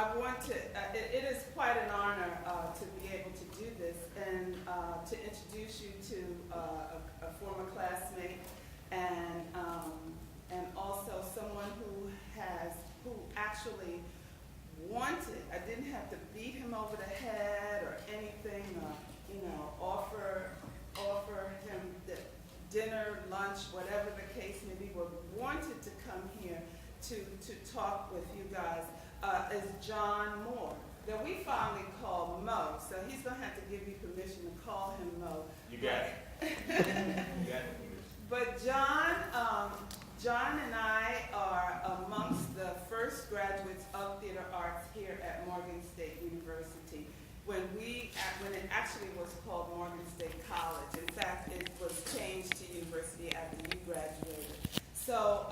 I want to, it is quite an honor to be able to do this and to introduce you to a former classmate and also someone who actually wanted, I didn't have to beat him over the head or anything, offer him the dinner, lunch, whatever the case may be, but wanted to come here to talk with you guys, is John Moore, that we finally call Mo. So he's going to have to give you permission to call him Mo. You got it. You got it. But John and I are amongst the first graduates of theater arts here at Morgan State University. When it actually was called Morgan State College. In fact, it was changed to university after you graduated. So,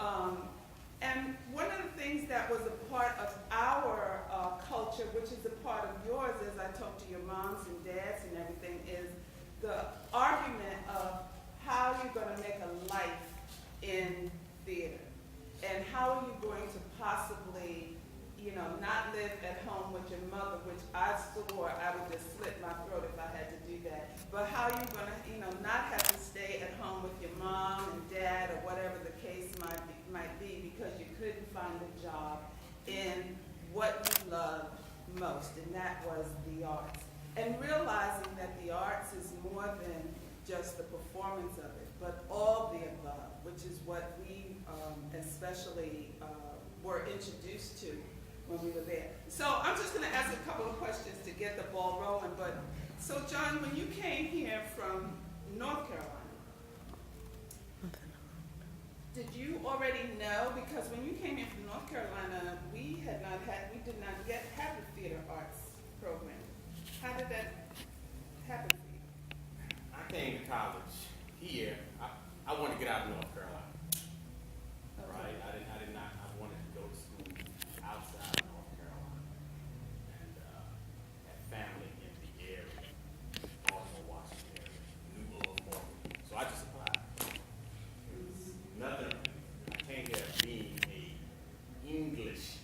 and one of the things that was a part of our culture, which is a part of yours, as I talked to your moms and dads and everything, is the argument of how you're going to make a life in theater. And how are you going to possibly, not live at home with your mother, which I swore I would just slit my throat if I had to do that. But how are you going to, not have to stay at home with your mom and dad or whatever the case might be because you couldn't find a job in what you loved most, and that was the arts. And realizing that the arts is more than just the performance of it, but all the above, which is what we especially were introduced to when we were there. So I'm just going to ask a couple of questions to get the ball rolling. But so John, when you came here from North Carolina, did you already know? Because when you came here from North Carolina, we did not yet have the theater arts program. How did that happen for you? I came to college here. I wanted to get out of North Carolina. Okay. Right? I did not. I wanted to go to school outside of North Carolina, and had family in the area, Baltimore, Washington area, knew a little more. So I just applied. It was nothing. I came here being a English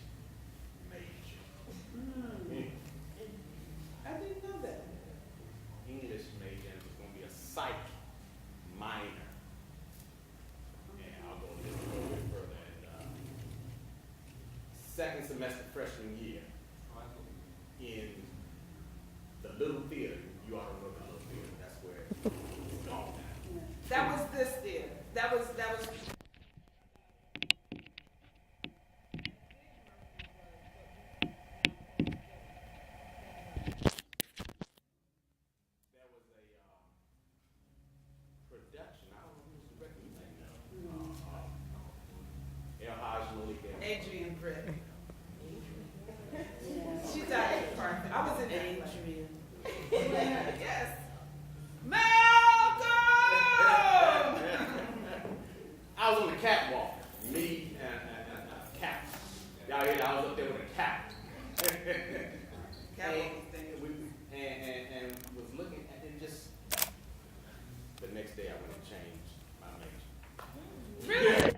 major. I didn't know that. English major, and it was going to be a psych minor. And I'll go a little bit further. And second semester freshman year, in the little theater, you ought to know the little theater. That's where it's gone now. That was this theater. That was. Adrian Britt. She's out of the department. I was in Adrian. Yes. Malcolm! I was on the catwalk. Me and a cat. Y'all hear that? I was up there with a cat. and was looking at it just. The next day I went and changed my major. Really?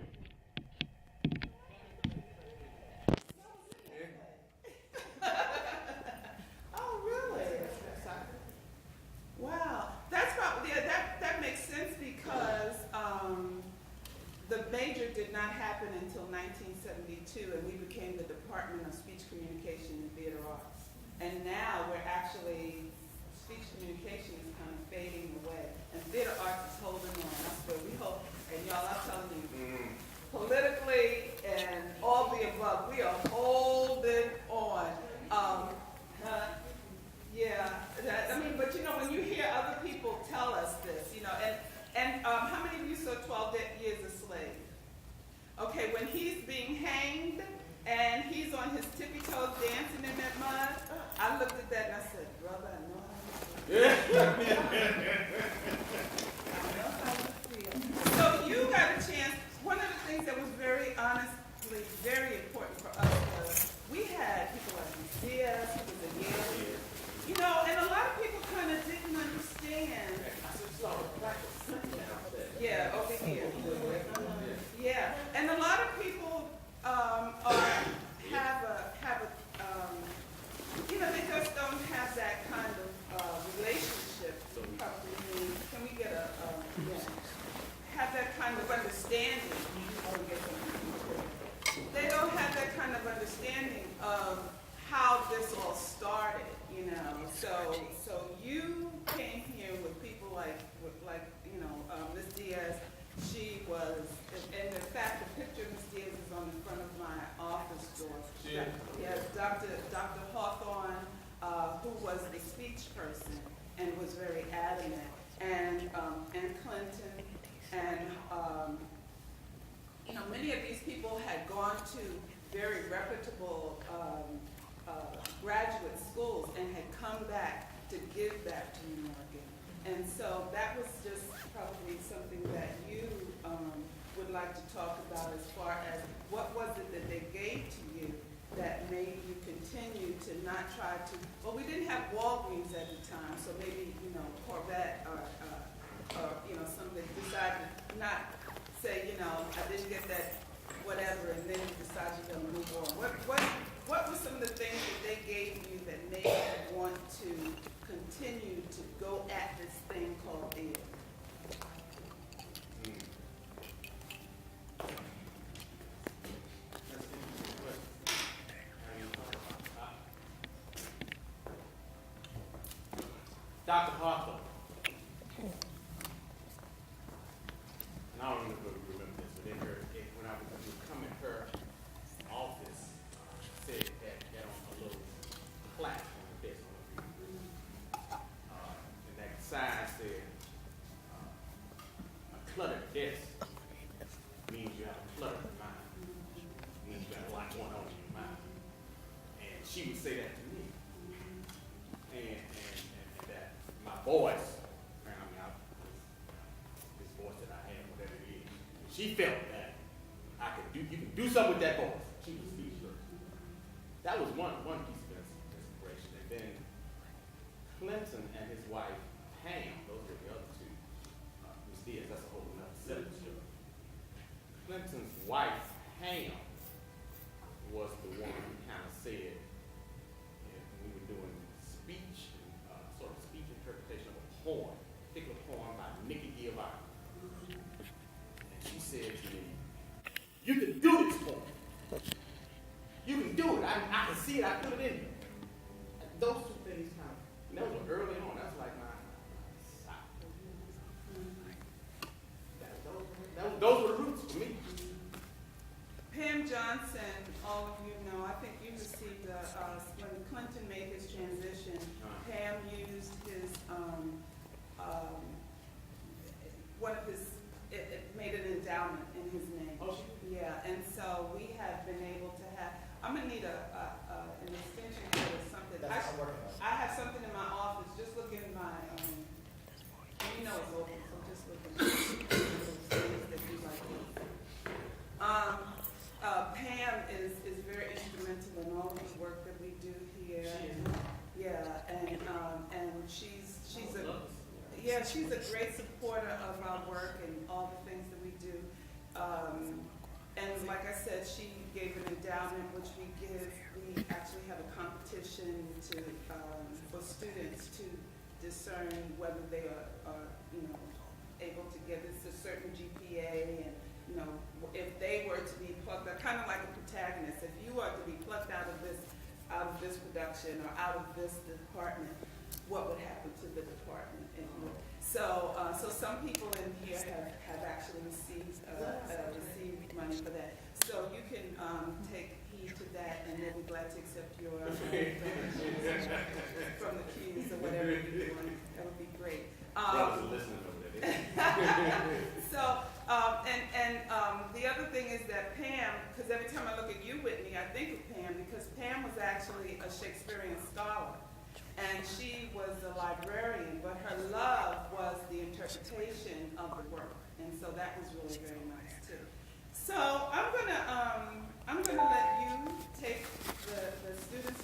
The major did not happen until 1972, and we became the Department of Speech Communication and Theater Arts. And now we're actually, speech communication is kind of fading away, and theater arts is holding on. That's where we hope, and y'all, I'm telling you, politically and all the above, we are holding on. But when you hear other people tell us this, and how many of you saw 12 Years a Slave? Okay, when he's being hanged and he's on his tippy toes dancing in that mud, I looked at that and I said, brother, I know how you feel. I know how you feel. So you got a chance. One of the things that was honestly very important for us was we had people like Diaz, who was a Yale, and a lot of people kind of didn't understand. Yeah, over here. Yeah, and a lot of people have a so you came here with people like Ms. Diaz. She was, and in fact, the picture of Ms. Diaz is on the front of my office door. Yeah. Yes, Dr. Hawthorne, who was the speech person and was very adamant, and Clinton, and many of these people had gone to very reputable graduate schools and had come back to give back to New Morgan. And so that was just probably something that you would like to talk about, as far as what was it that they gave to you that made you continue to not try to, well, we didn't have Walgreens at the time, so maybe, Corvette or something, decided to not say, I didn't get that whatever, and then you decided you're going to move on. What were some of the things that they gave you that made you want to continue to go at this thing called theater? Dr. Hawthorne, and I don't know if you remember this, but when I was coming to her office, said that on a little plaque on the desk, and that sign said, a cluttered desk means you have a cluttered mind, means you got a lot going on in your mind. And she would say that to me. And that my voice, this voice that I have, whatever it is, she felt that you can do something with that voice. She was speechless. That was one piece of inspiration. And then Clinton and his wife, Pam, those were the other two. Ms. Diaz, that's a whole nother set of story. Clinton's wife, Pam, was the one who kind of said, we were doing speech, sort of speech interpretation of a poem, a particular poem by Nikki Giovanni. And she said to me, you can do this poem. You can do it. I can see it. I put it in you. Those two things kind of, and that was early on. That's like my those were the roots for me. Pam Johnson, all of you know, I think you received when Clinton made his transition, Pam used his, it made an endowment in his name. Oh, yeah, and so we have been able to have, I'm gonna need an extension cord or something. I'm working on it. I have something in my office, just look in my, it's open, so just look in those things that you like. Pam is very instrumental in all of the work that we do here. She's a great supporter of our work and all the things that we do. And like I said, she gave an endowment, which we give. We actually have a competition for students to discern whether they are able to get this a certain GPA, and if they were to be plucked out, kind of like a protagonist. If you are to be plucked out of this production or out of this department, what would happen to the department? So some people in here have actually received money for that. So you can take heed to that, and we'll be glad to accept your from the cues or whatever you're doing. That would be great. Brothers listening over there. So, the other thing is that Pam, because every time I look at you, Whitney, I think of Pam, because Pam was actually a Shakespearean scholar. And she was a librarian, but her love was the interpretation of the work. And so that was really very nice too. So I'm gonna let you take the students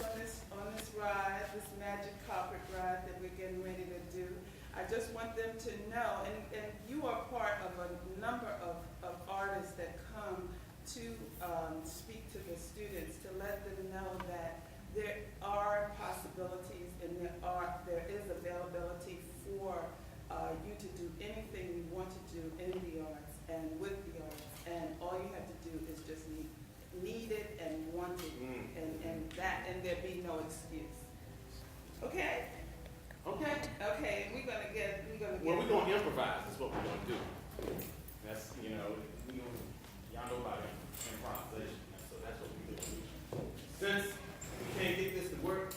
on this ride, this magic carpet ride that we're getting ready to do. I just want them to know, and you are part of a number of artists that come to speak to the students, to let them know that there are possibilities and there is availability for you to do anything you want to do in the arts and with the arts, and all you have to do is just need it and want it, and there be no excuse. Okay? Okay. Okay, and we're gonna get. Well, we're gonna improvise. That's what we're gonna do. That's, you know, y'all know about improvisation. So that's what we do. Since we can't get this to work,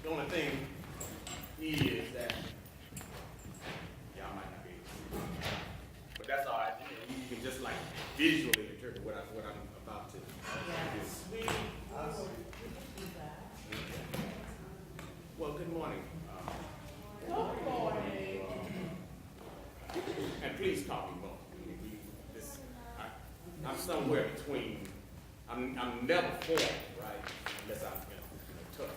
the only thing is that y'all might not be able to see. But that's all right. You can just like visually interpret what I'm about to do. Well, good morning. Good morning. And please call me Mo. I'm somewhere between. I'm never formal, right? Unless I'm tough.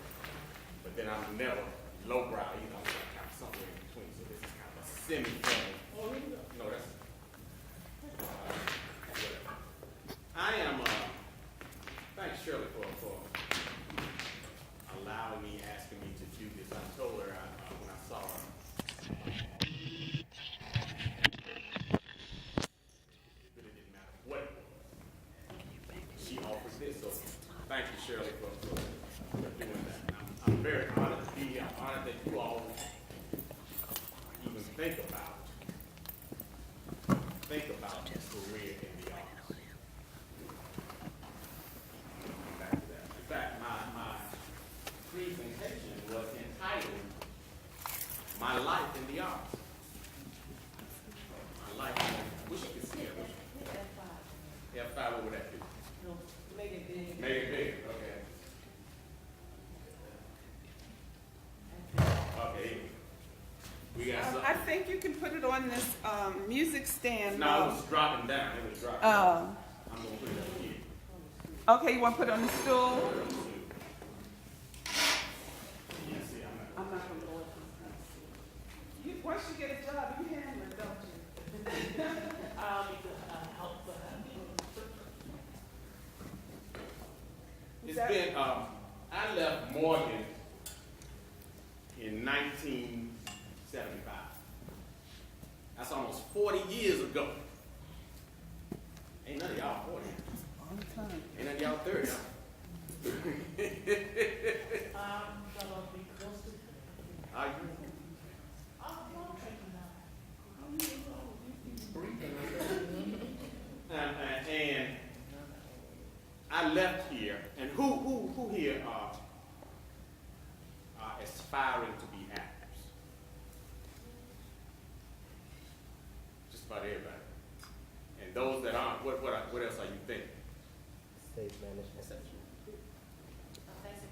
But then I'm never lowbrow. I'm kind of somewhere in between. So this is kind of a semi-formal. No, that's. I am. Thanks Shirley for allowing me, asking me to do this. I told her when I saw her. It really didn't matter what it was. She offered this, so thank you, Shirley, for doing that. I'm very honored to be here. I'm honored that you all even think about a career in the arts. Back to that. In fact, my presentation was entitled "My Life in the Arts." My life. I wish you could see it. F5, what would that do? No, make it big. Make it big. Okay. Okay. We got something. I think you can put it on this music stand. No, it was dropping down. It was dropping Oh. down. I'm going to put it up here. Okay, you want to put it on the stool? You see, I'm not going to go with this. Once you get a job, you handle it, don't you? I'll need to help with that. It's been, I left Morgan in 1975. That's almost 40 years ago. Ain't none of y'all 40. All the time. Ain't none of y'all 30. I'm gonna be close to. Are you? I'm And I left here, and who here are aspiring to be actors? Just about everybody. And those that aren't, what else are you thinking? Stage management. Fancy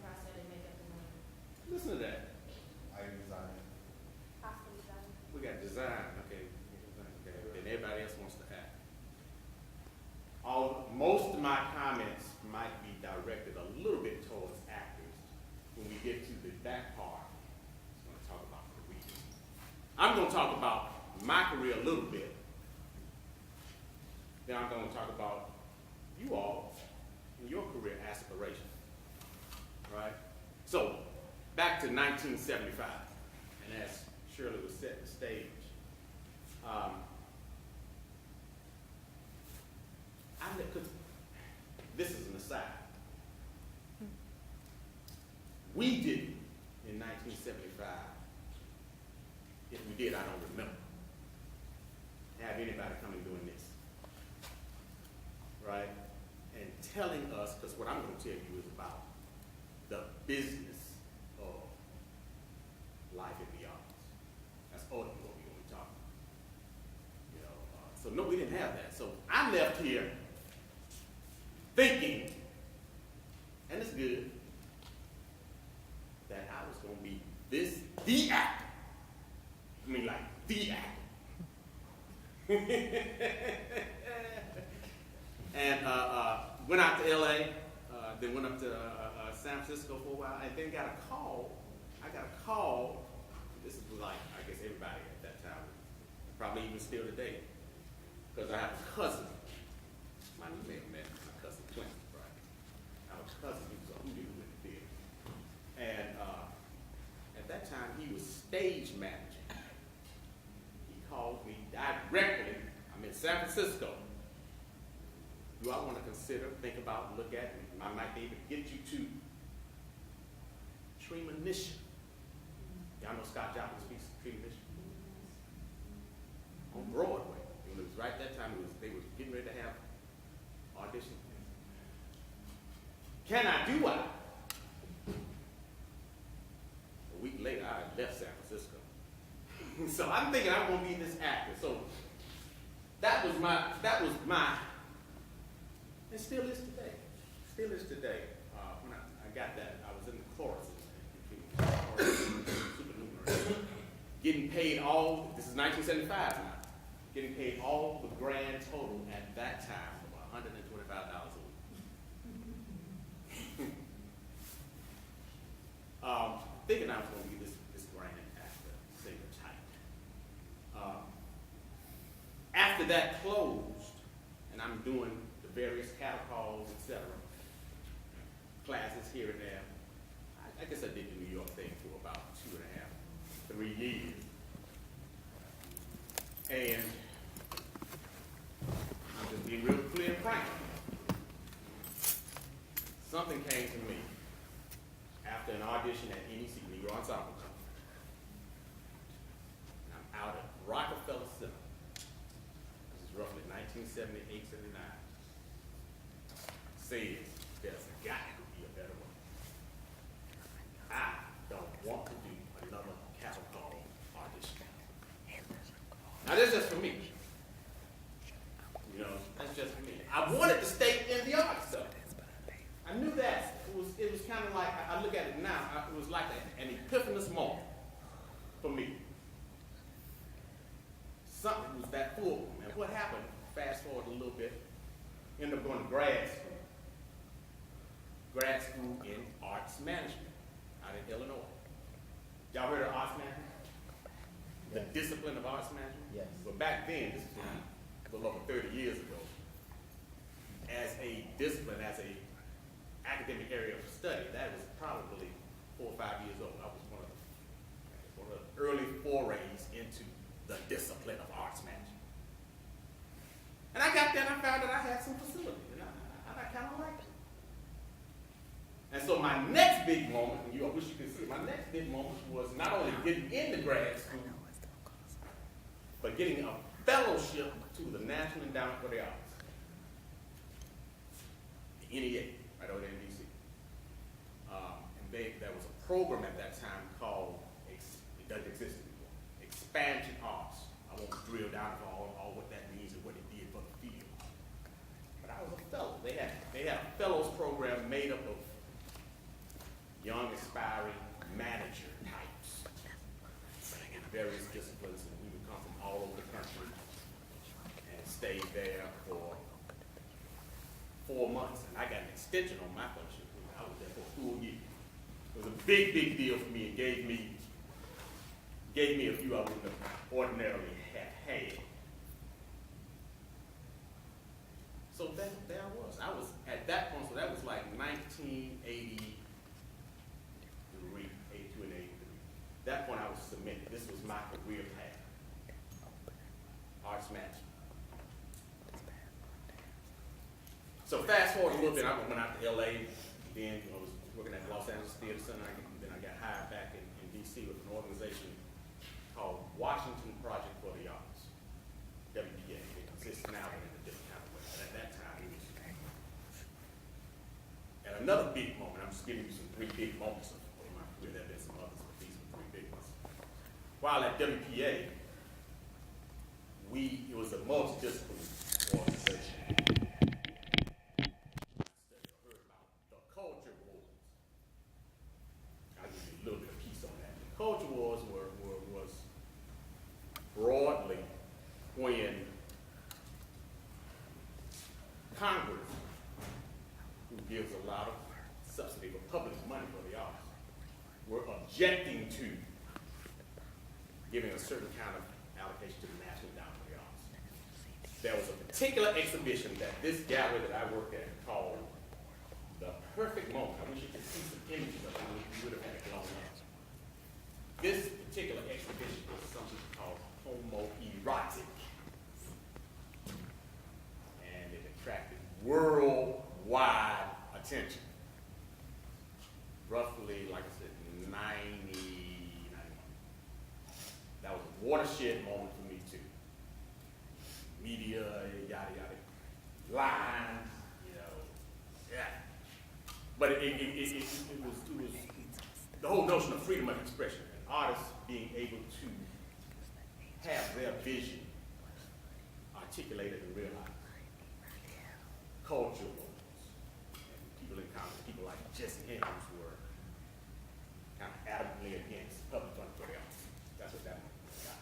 process and makeup and money. Listen to that. I design. Costume design. We got design, okay. And everybody else wants to act. Most of my comments might be directed a little bit towards actors. When we get to the back part, I'm going to talk about career. I'm going to talk about my career a little bit. Then I'm going to talk about you all and your career aspiration. Right? So, back to 1975, and as Shirley was setting the stage, this is an aside. We didn't in 1975. If we did, I don't remember. Have anybody coming doing this, right? And telling us, because what I'm going to tell you is about the business of life in the arts. That's ultimately what we're going to be talking about. So no, we didn't have that. So I left here thinking, and it's good, that I was going to be the actor. I mean, like, the actor. And went out to LA, then went up to San Francisco for a while, and then got a call. I got a call. This was like, I guess everybody at that time, probably even still today, because I have a cousin. You may have met my cousin Clint, right? I have a cousin who was a hoodoo in the theater. And at that time, he was stage managing. He called me directly. I'm in San Francisco. Do I want to consider, think about, look at, I might be able to get you to Tremanisha. Y'all know Scott Joplin's piece, Tree Mission? On Broadway. It was right that time, they was getting ready to have audition. Can I do it? A week later, I left San Francisco. So I'm thinking I'm gonna be this actor. So that was my, it still is today. Still is today. When I got that, I was in the chorus. Supernumerary. Getting paid all, this is 1975 now, getting paid all the grand total at that time of $125 a week. Thinking I was going to be this grand actor, singer type. After that closed, and I'm doing the various cattle calls, etc., classes here and there, I guess I did the New York thing for about 2.5, 3 years. And I'm just being real clear and frank. Something came to me after an audition at NEC, Negro Ensemble Company. And I'm out at Rockefeller Center. This is roughly 1978, 79. Says, there's got to be a better way. I don't want to do another cattle call audition. Now, that's just for me. You know, that's just for me. I wanted to stay in the arts, though. I knew that. It was kind of like, I look at it now, it was like an epiphanous moment for me. Something was that full. And what happened, fast forward a little bit, ended up going to grad school. Grad school in arts management out in Illinois. Y'all heard of arts management? The Yes. discipline of arts management? Yes. Well, back then, this was a little over 30 years ago, as a discipline, as a academic area of study, that was probably 4 or 5 years old. I was one of the early forays into the discipline of arts management. And I got there and I found that I had some facilities, and I kind of liked it. And so my next big moment, and I wish you could see it, my next big moment was not only getting into grad school, but getting a fellowship to the National Endowment for the Arts, the NEA, right over there in DC. And there was a program at that time called, it doesn't exist anymore, Expansion Arts. I won't drill down for all what that means and what it did for the field. But I was a fellow. They had a fellows program made up of young aspiring manager types in various disciplines, and we would come from all over the country and stay there for 4 months. And I got an extension on my fellowship. I was there for a full year. It was a big, big deal for me. It gave me a view I wouldn't have ordinarily had. So there I was. I was at that point, so that was like 1980. 82 and 83. At that point I was submitted. This was my career path. Arts management. So fast forward a little bit, I went out to LA, then I was working at Los Angeles Theatre Center, then I got hired back in DC with an organization called Washington Project for the Arts, WPA. It exists now, but in a different kind of way. But at that time, it was. And another big moment, I'm just giving you some 3 big moments of my career. There have been some others, but these were 3 big ones. While at WPA, it was a multidisciplinary organization. Heard about the culture wars. I'll give you a little bit of piece on that. The culture wars was broadly when Congress, who gives a lot of subsidy for public money for the arts, were objecting to giving a certain kind of allocation to the National Endowment for the Arts. There was a particular exhibition that this gallery that I worked at called The Perfect Moment. I wish you could see some images of it. You would have had it blown up. This particular exhibition was something called homoerotic. And it attracted worldwide attention. Roughly, like I said, 90, 91. watershed moment for me too. Media, yada yada, lines, you know, yeah. But it was the whole notion of freedom of expression, and artists being able to have their vision articulated and realized. Cultural movements, and people encountered people like Jesse Hendricks who were kind of adamantly against public funding for the arts. That's what that got.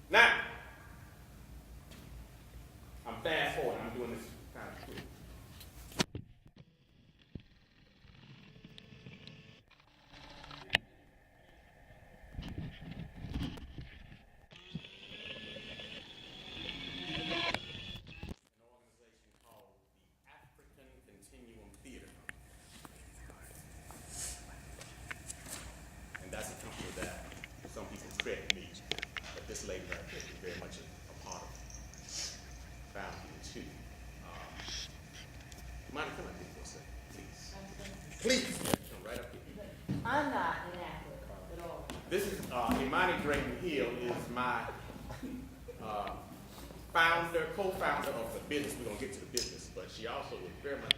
Now, I'm fast forward. I'm doing this kind of quick. An organization called the African Continuum Theatre Coalition. And that's a company that some people credit me, but this lady right here is very much a part of founding too. Mind come up here for a second, please? Please, come right up here. I'm not inaccurate at all. This is Imani Drayton Hill is my co-founder of the business. We're gonna get to the business, but she also was very much.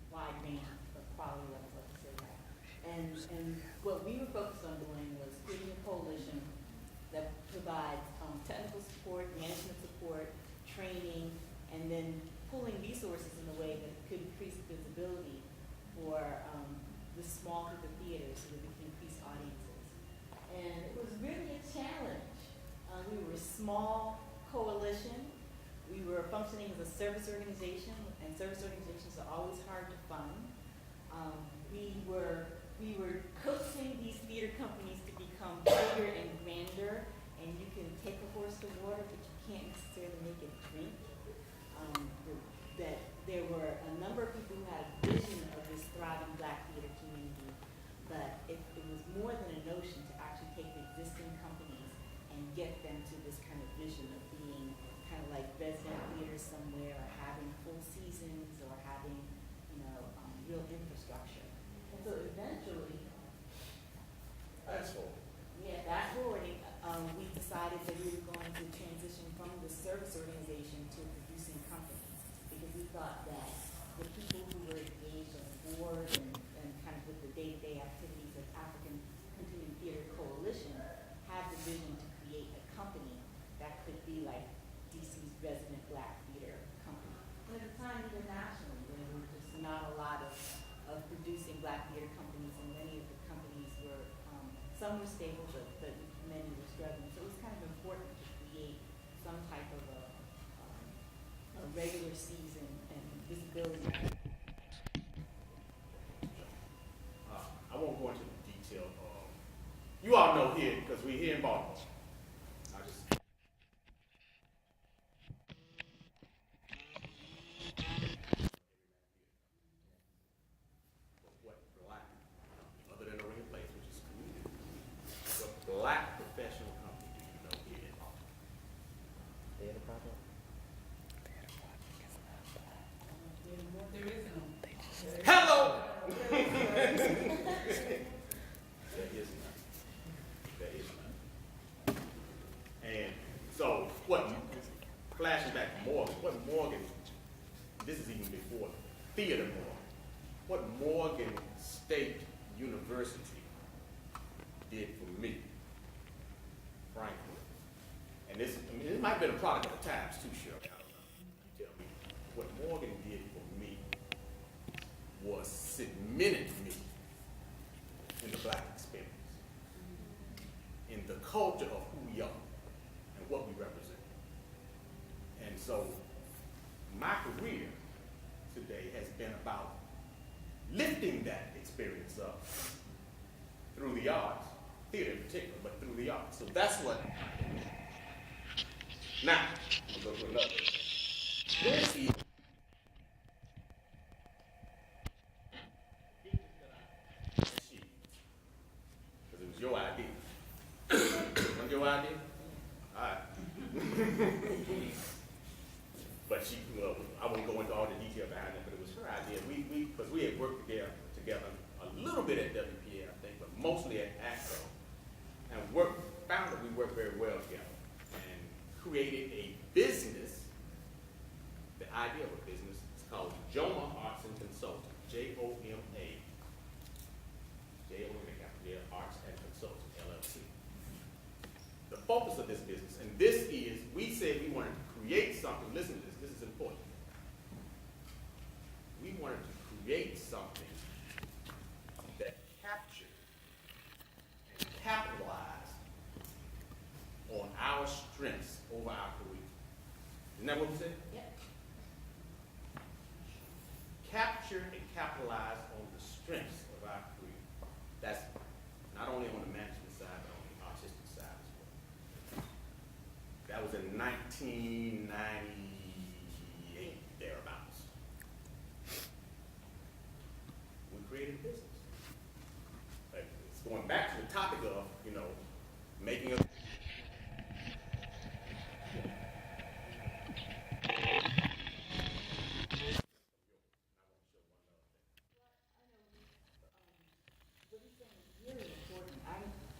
Wide range of quality levels, let's say that. And what we were focused on doing was creating a coalition that provides technical support, management support, training, and then pulling resources in a way that could increase visibility for the small group of theaters so that we can increase audiences. And it was really a challenge. We were a small coalition. We were functioning as a service organization, and service organizations are always hard to fund. We were coaxing these theater companies to become bigger and grander, and you can take a horse to water, but you can't necessarily make it drink. That there were a number of people who had a vision of this thriving Black theater community, but it was more than a notion to actually take the existing companies and get them to this kind of vision of being kind of like resident theater somewhere, or having full seasons, or having, real infrastructure. And so eventually, Fast forward. fast forwarding, we decided that we were going to transition from the service organization to a producing company, because we thought that the people who were engaged on the board and kind of with the day-to-day activities of African Continuum Theatre Coalition had the vision to create a company that could be like DC's resident Black theater company. And at the time, internationally, there were just not a lot of producing Black theater companies, and many of the companies were, some were stable, but many were struggling. So it was kind of important to create some type of a regular season and visibility. I won't go into the detail of. You all know here because we're here in Baltimore. I just. What Black, other than a ring place, which is community, what Black professional company do you know here in Baltimore? Theater project? There is no. Hello! There is none. There is none. And so, flashing back to Morgan, what Morgan, this is even before theater Morgan, what Morgan State University did for me and this, I mean, it might have been a product of the times too, Shirley, I don't know. You tell me. What Morgan did for me was cemented me in the black experience, in the culture of who we are and what we represent. And so my career today has been about lifting that experience up through the arts, theater in particular, but through the arts. So that's what. Now, I'm going to go to another. This is because it was your idea. Wasn't your idea? All right. But she, well, I won't go into all the detail behind it, but it was her idea. Because we had worked together a little bit at WPA, I think, but mostly at ACO, and found that we worked very well together, and created a business. The idea of a business is called JOMA Arts&Consulting, J-O-M-A, J-O-M-A, Arts and Consulting, LLC. The focus of this business, and this is, we said we wanted to create something, listen to this is important. We wanted to create something that captured and capitalized on our strengths over our career. Isn't that what we said? Yep. Capture and capitalize on the strengths of our career. That's not only on the management side, but on the artistic side as well. That was in 1998, thereabouts. We created a business. Like, it's going back to the topic of, making a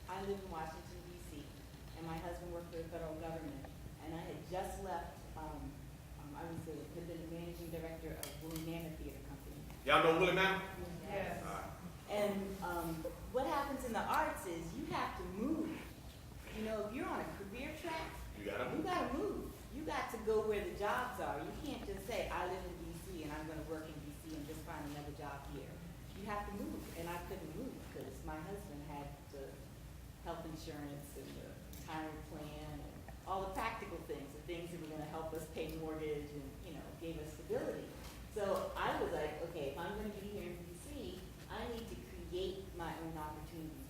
I live in Washington, D.C., and my husband worked for the federal government, and I had just left, I was the managing director of Woolly Mammoth Theatre Company. Y'all know Willie Mammoth? Yes. All right. And what happens in the arts is you have to move. If you're on a career track, You gotta you move. gotta move. You got to go where the jobs are. You can't just say, I live in D.C. and I'm gonna work in D.C. and just find another job here. You have to move, and I couldn't move because my husband had the health insurance and the retirement plan and all the practical things, the things that were gonna help us pay mortgage and, gave us stability. So I was like, okay, if I'm gonna be here in D.C., I need to create my own opportunities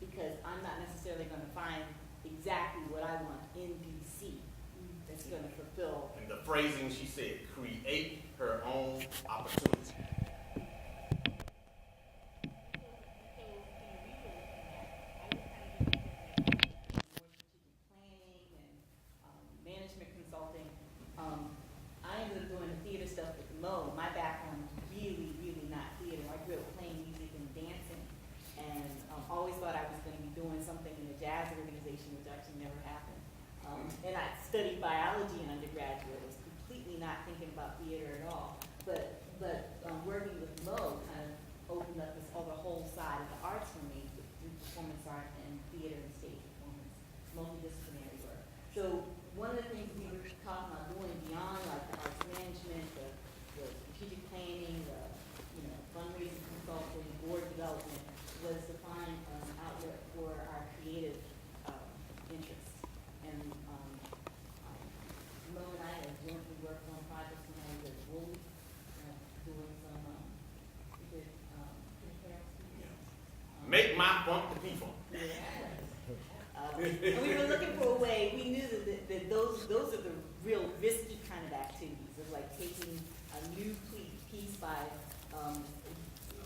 because I'm not necessarily gonna find exactly what I want in D.C. that's gonna fulfill. And the phrasing she said, create her own opportunity. Management consulting. I ended up doing the theater stuff with Mo. My background is really, really not theater. I grew up playing music and dancing, and always thought I was going to be doing something in a jazz organization, which actually never happened. And I studied biology in undergraduate. I was completely not thinking about theater at all. But working with Mo kind of opened up this other whole side of the arts for me through performance art and theater and stage performance, multidisciplinary work. So one of the things we were talking about doing beyond like the arts management, the strategic planning, the fundraising consulting, board development, was to find an outlet for our creative interests. And Mo and I have jointly worked on projects when I was at Woolly, doing some Make my funk the people. And we were looking for a way. We knew that those are the real risky kind of activities of like taking a new piece by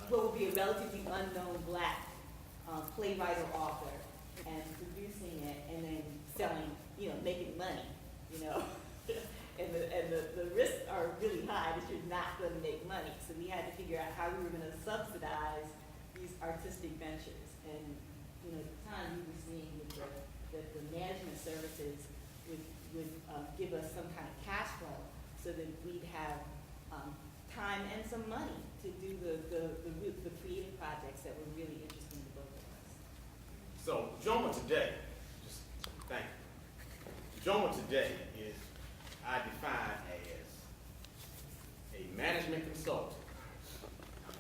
what would be a relatively unknown black playwright or author and producing it and then selling, making money, and the risks are really high that you're not going to make money. So we had to figure out how we were going to subsidize these artistic ventures. And at the time we were seeing that the management services would give us some kind of cash flow so that we'd have time and some money to do the creative projects that were really interesting to both of us. So, JOMA today, just thank you. JOMA today is, I define as a management consultant.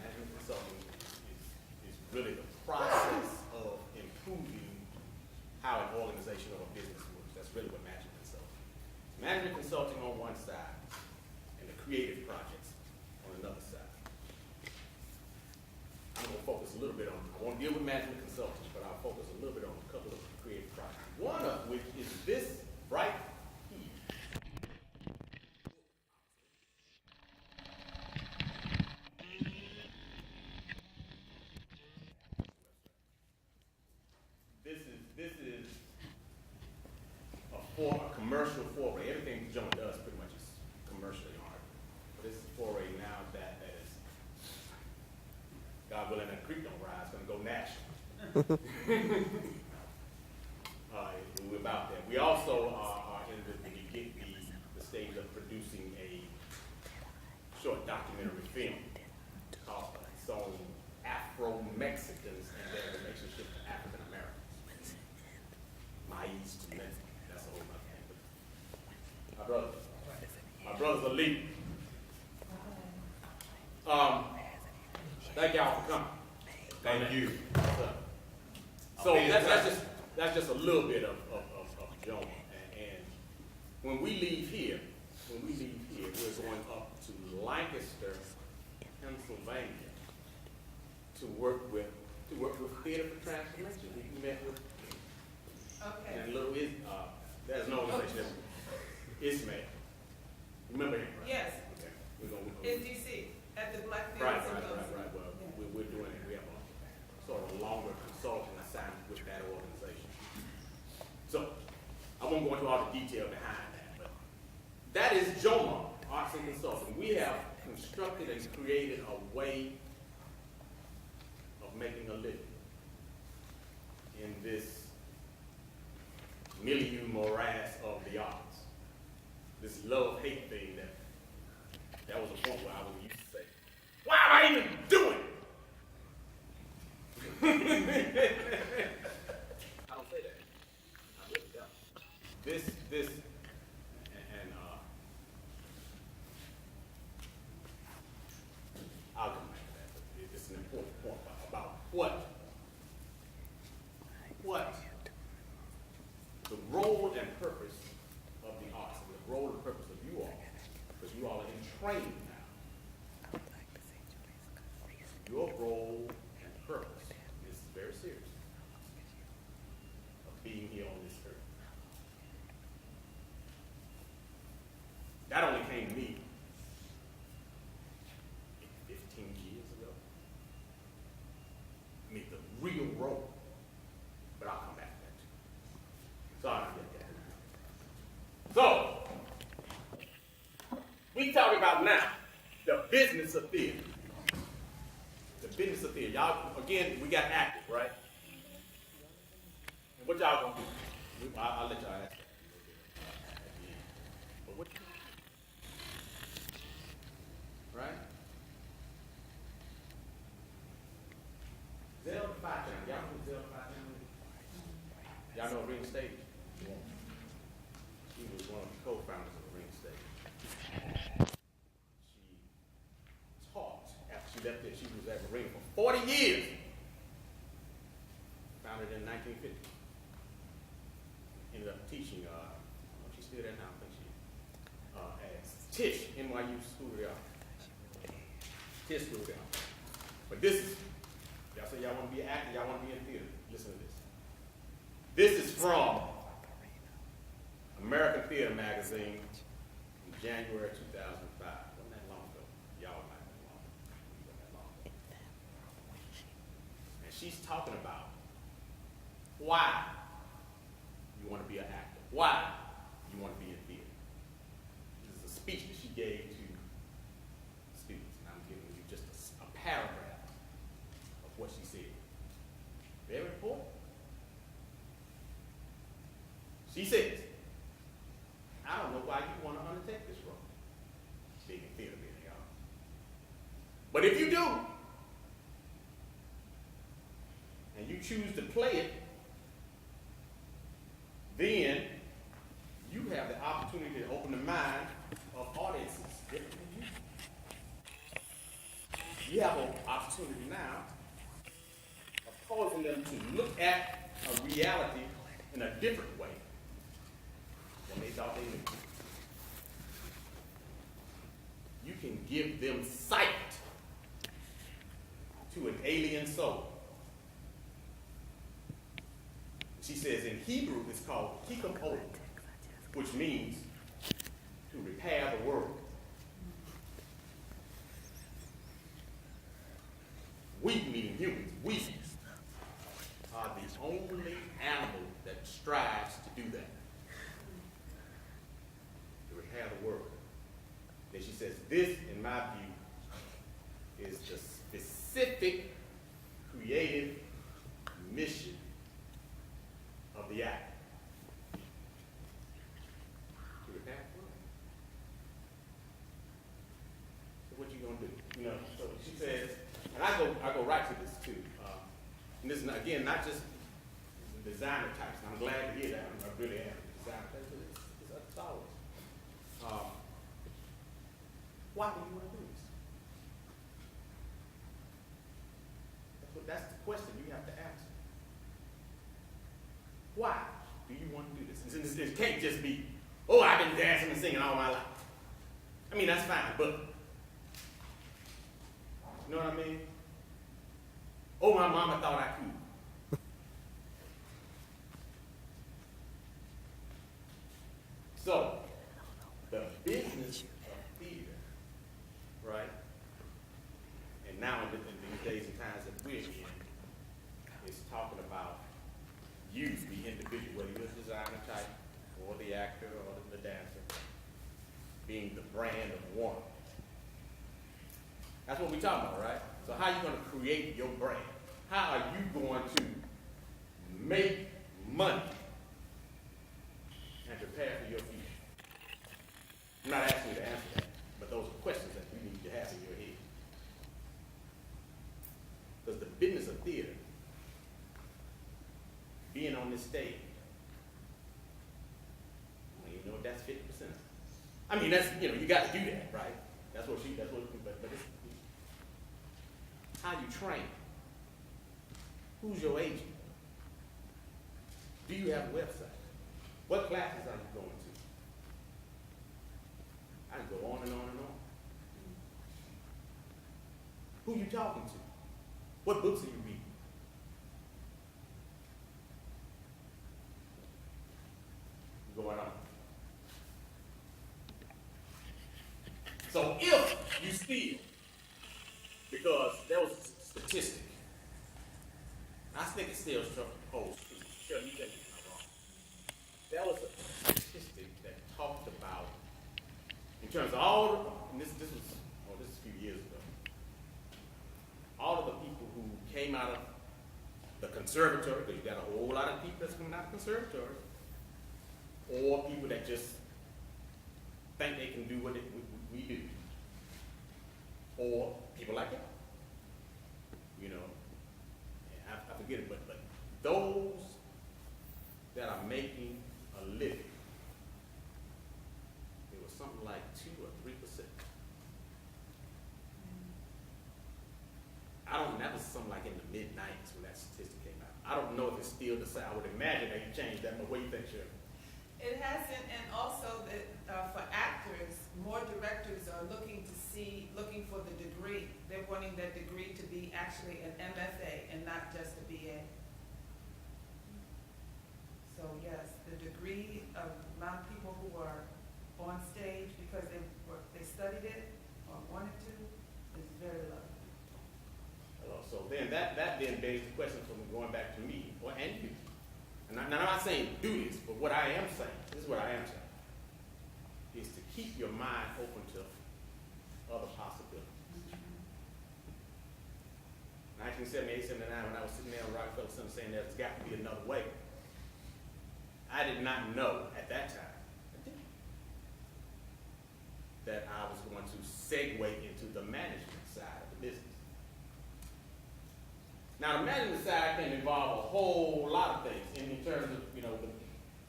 Management consulting is really the process of improving how an organization or a business works. That's really what management consulting is. Management consulting on one side and the creative projects on another side. I'm going to focus a little bit on, I won't deal with management consulting, but I'll focus a little bit on a couple of creative projects. One of which is this right here. This is a commercial foray. Everything JOMA does pretty much is commercially art. But this is a foray now that is, God willing, that creek don't rise, going to go national. We're about that. We also are in the stage of producing a short documentary film called it's on Afro-Mexicans and their relationship to African Americans. Maize to Mexico. That's a whole other thing. My brothers are leaving. Thank y'all for coming. Thank you. So that's just a little bit of JOMA. And when we leave here, we're going up to Lancaster, Pennsylvania, to work with Theater for Transformation. We met with Okay. and little there's no organization. Ismail. Remember him, right? Yes, Okay. We're gonna in DC, at the Black Theater Right. Symposium. Well, we're doing it. We have a sort of longer consulting assignment with that organization. So I won't go into all the detail behind that, but that is JOMA Arts and Consulting. We have constructed and created a way of making a living in this milieu morass of the arts. This love-hate thing that was a point where I was used to say, why am I even doing it? I don't say that. I really don't. This, and I'll come back to that, but it's an important point about what the role and purpose of the arts, and the role and purpose of you all, because you all are in training now. Your role and purpose is very serious of being here on this earth. That only came to me 15 years ago. I mean, the real role. But I'll come back to that too. So I'll get that. So, we talking about now the business of theater. The business of theater. Y'all, again, we got active, right? And what y'all gonna do? I'll let y'all ask that at the end. But what right? Zelda Five Channel. Y'all know who Zelda Five Channel is? Y'all know Ring Stage? Yeah. She was one of the co-founders of Ring Stage. She taught, after she left it, she was at the Ring for 40 years. Founded in 1950. Ended up teaching, she's still there now, I think she, at Tisch, NYU School of the Arts. Tisch School of the Arts. But this is, y'all say y'all want to be an actor, y'all want to be in theater. Listen to this. This is from American Theater Magazine in January 2005. Wasn't that long ago? Y'all might have been long. Wasn't that long ago. And she's talking about why you want to be an actor. Why you want to be in theater. This is a speech that she gave to students. And I'm giving you just a paragraph of what she said. Very important. She says, I don't know why you want to undertake this role, being in theater, being in art. But if you do, and you choose to play it, then you opportunity now of causing them to look at a reality in a different way than they thought they knew. You can give them sight to an alien soul. She says in Hebrew it's called tikkun, which means to repair the world. We, meaning humans, we are the only animal that strives to do that. To repair the world. Then she says, this, in my view, is the specific creative mission of the act. To repair the world. So what you gonna do? You know, so she says, and I go right to this too. And this is, again, not just the designer types. And I'm glad to hear that. I really am. Designer types. It's always. Why do you want to do this? That's the question you have to answer. Why do you want to do this? It can't just be, oh, I've been dancing and singing all my life. I mean, that's fine, but you know what I mean? Oh, my mama thought I could. So, the business of theater, right? And now in these days and times that we're in, is talking about you, the individual, whether you're the designer type, or the actor, or the dancer, being the brand of one. That's what we're talking about, right? So how are you going to create your brand? How are you going to make money and prepare for your future? I'm not asking you to answer that, but those are questions that you need to have in your head. Because the business of theater, being on this stage, you know, that's 50%. I mean, that's, you know, you got to do that, right? But it's how you train. Who's your agent? Do you have a website? What classes are you going to? I can go on and on and on. Who you talking to? What books are you reading? Going on. So if you steal, because there was a statistic, I think it still struck the post. Sure, you think I'm wrong. There was a statistic that talked about, in terms of all, and this is a few years ago, all of the people who came out of the conservatory, because you got a whole lot of people that's coming out of conservatories, or people that just think they can do what we do, or people like that. You know, I forget it, but those that are making a living, it was something like 2 or 3%. That was something like in the mid-90s when that statistic came out. I don't know if it's still the same. I would imagine they changed that, but what do you think, Shirley? It hasn't, and also that for actors, more directors are looking for the degree. They're wanting that degree to be actually an MFA and not just a BA. So yes, the degree of amount of people who are on stage because they studied it or wanted to is very low. So then that then begs the question from going back to me and you. And I'm not saying do this, but what I am saying, this is what I am saying, is to keep your mind open to other possibilities. 1978, 79, when I was sitting there on Rockefeller Center saying there's got to be another way, I did not know at that time that I was going to segue into the management side of the business. Now, the management side can involve a whole lot of things in terms of, you know,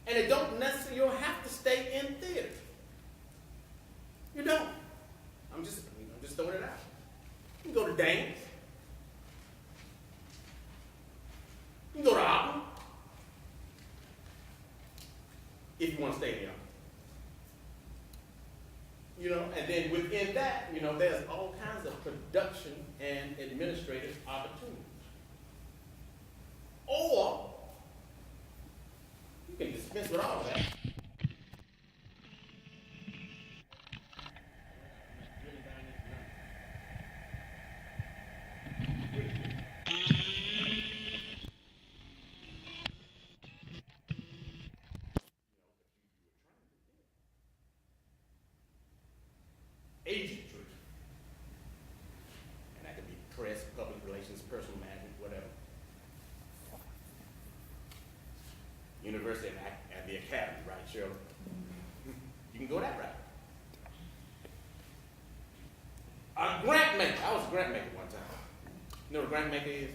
and it don't necessarily have to stay in theater. You don't. I'm just throwing it out. You can go to dance. if you want to stay in the arts. You know, and then within that, you know, there's all kinds of production and administrative opportunities. Or you can dispense with all of that. Agentry. And that could be press, public relations, personal management, whatever. University at the academy, right, Shirley? You can go that route. A grant maker. I was a grant maker one time. You know what a grant maker is?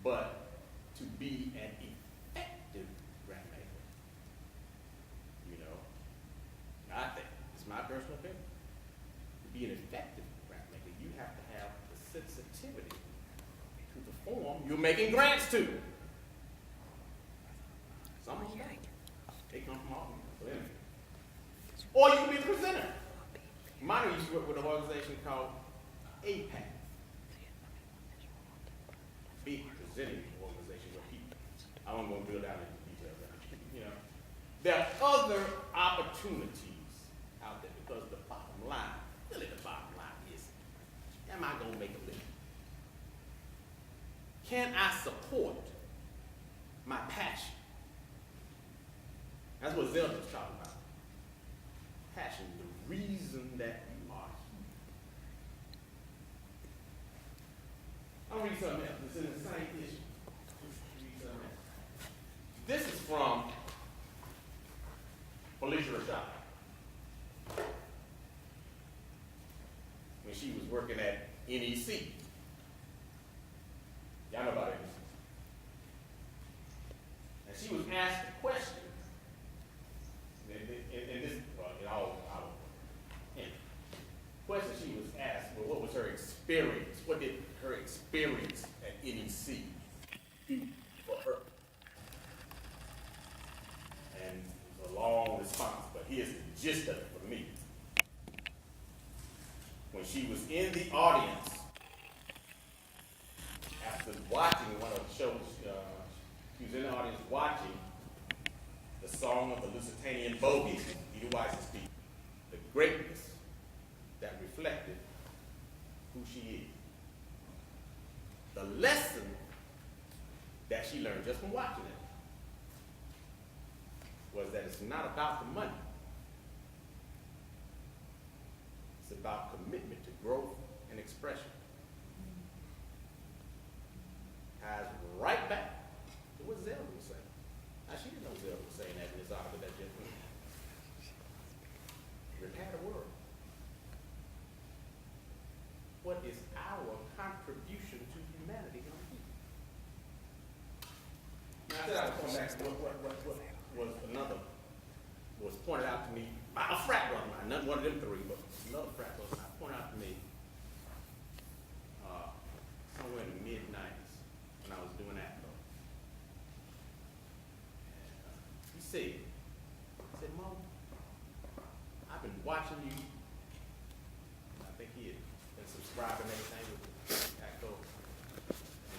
But to be an effective grant maker, you know, I think, it's my personal opinion, to be an effective grant maker, you have to have the sensitivity to the form you're making grants to. Some of them, they come from all so anyway. Or you can be the presenter. Mine used to work with an organization called APAC. Big presenting organization with people. I won't go build out into details. You know, there are other opportunities out there because the bottom line, really the bottom line is, am I going to make a living? Can I support my passion? That's what Zelda was talking about. Passion, the reason that you are here. I'll read something else. It's in the same issue. Read something else. This is from Felicia Rashad when she was working at NEC. Y'all know about NEC. And she was asked a question. And this, well, it all question she was asked, well, what was her experience? What did her experience at NEC do for her? And it was a long response, but here's the gist of it for me. When she was in the audience, after watching one of the shows, she was in the audience watching the song of the Lusitanian Bogies, Edie Weiss's people, the greatness that reflected who she is. The lesson that she learned just from watching it was that it's not about the money. It's about commitment to growth and expression. Ties right back to what Zelda was saying. Now, she didn't know Zelda was saying that in this article that just went. Repair the world. What is our contribution to humanity going to be? Now, I said I was going back to what was another, was pointed out to me by a frat brother of mine, not one of them three, but another frat brother of mine pointed out to me somewhere in the mid-90s when I was doing that. He said, Mo, I've been watching you. I think he had been subscribing and everything with ACO. And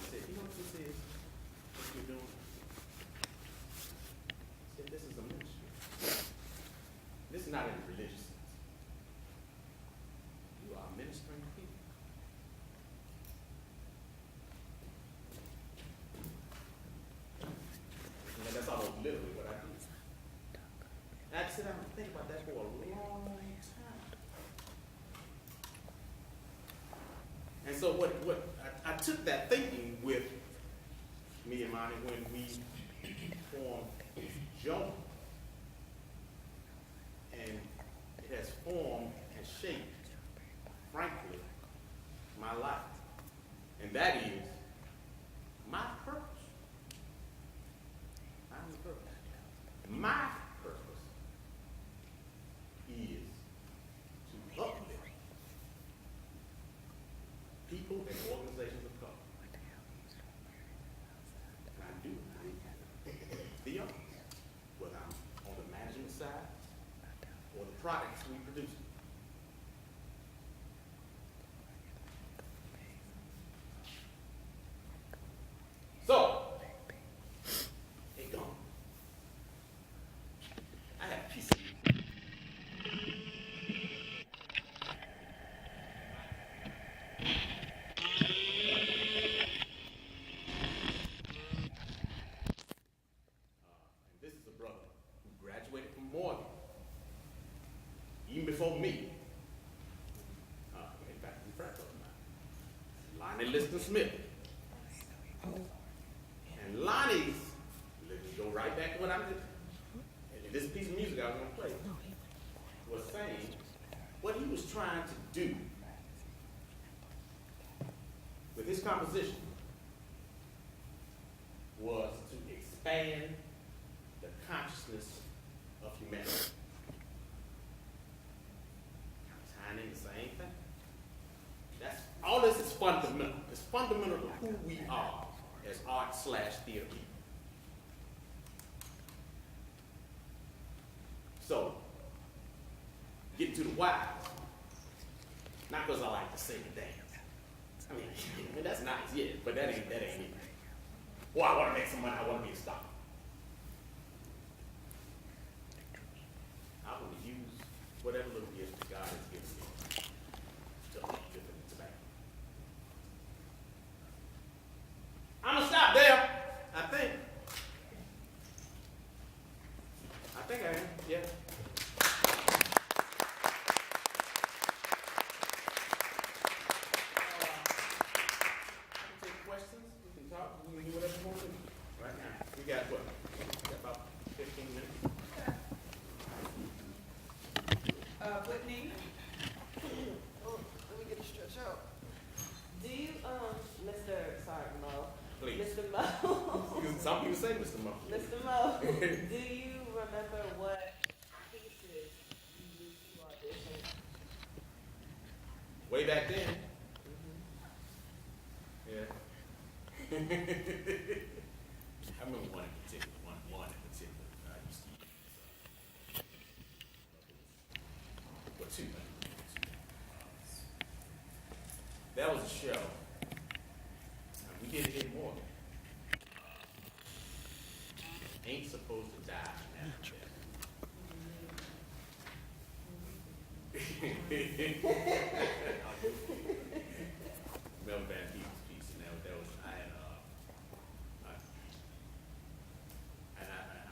he said, you know what this is? What you're doing? He said, this is a ministry. This is not in a religious sense. You are ministering to people. And that's almost literally what I do. And I had to sit down and think about that for a long time. And so I took that thinking with me and Monty when we formed JOMA. And it has formed and shaped, frankly, my life. And that is my purpose. I'm the purpose. My purpose is to uplift people and organizations of color. And I do the young. products we produce. So, hey, gone. I have a piece of music. And this is a brother who graduated from Morgan, even before me. In fact, I'm friends with him now. Lonnie Liston Smith. And Lonnie's, let me go right back to what I did. And this piece of music I was going to play was saying what he was trying to do with his composition was to expand the consciousness of humanity. Tying in the same thing. That's all. This is fundamental. It's fundamental to who we are as art/theater people. So, get to the whys. Not because I like to sing and dance. I mean, that's nice, yeah, but that ain't it. Well, I want to make some money. I want to be a star. I want to use whatever little gift that God has given me to make different tobacco. I'm gonna stop there. I think I am. Yeah. We can take questions. We can talk. We can do whatever we want to do. Right now. We got what? We got about 15 minutes. Whitney, Oh, let me get it stretched out. Do you, Mo, Please. Mr. Mo, Some people say Mr. Mo. Mr. Mo, do you remember what pieces you used to audition? Way back then. Yeah. I remember one in particular. One in particular. I used to use. But two. That was a show. And we did it in Morgan. Ain't supposed to die after Mel Van Peebles piece, and that was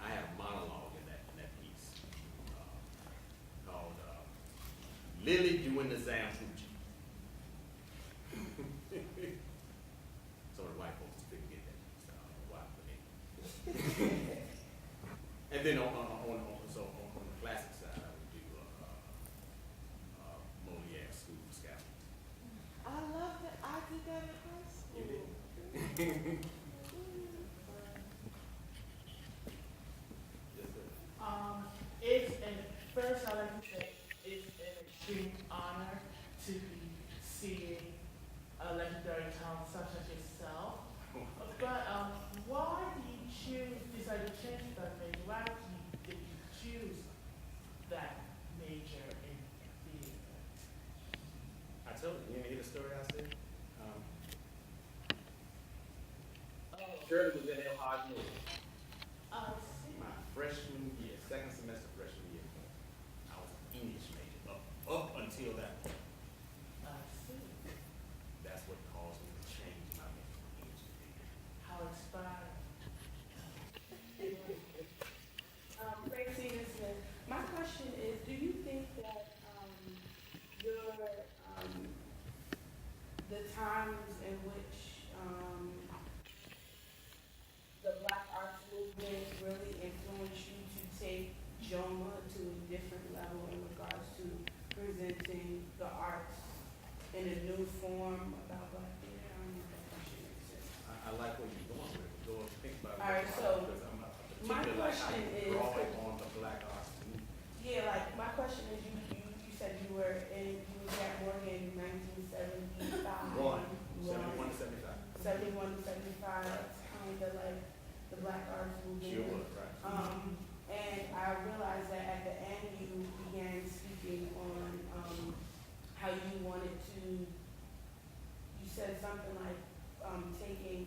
I had a monologue in that piece called Lily doing the Zampucci. Some of the white folks couldn't get that, so I don't know why, but anyway. And then on the classic side, I would do Molière School for Scouting. I love that. I did that in high school. You did? Yes, sir. First I'd like to say it's an extreme honor to be seeing a legendary talent such as yourself. But why did you decide to change that major? Why did you choose that major in theater? I told you, you didn't hear the story I said? Shirley was in that hard movie. I see. My freshman year, second semester freshman year, I was an English major up until that point. I see. That's what caused me to change my major to English major. How inspiring. Francine Smith, my question is, do you think that your the times in which the Black arts movement really influenced you to take JOMA to a different level in regards to presenting the arts in a new form about Black theater? I don't know if that question makes sense. I like where you're going with it. Go and think about it. All right, so because I'm my particularly like how question you is- draw it on the Black arts movement. Yeah, like, my question is, you said you was at Morgan in 1975. One, Right. 71 to 75. 71 to 75, that's kind of like the Black arts movement. Sure was, right. And I realized that at the end you began speaking how you wanted to, you said something like, taking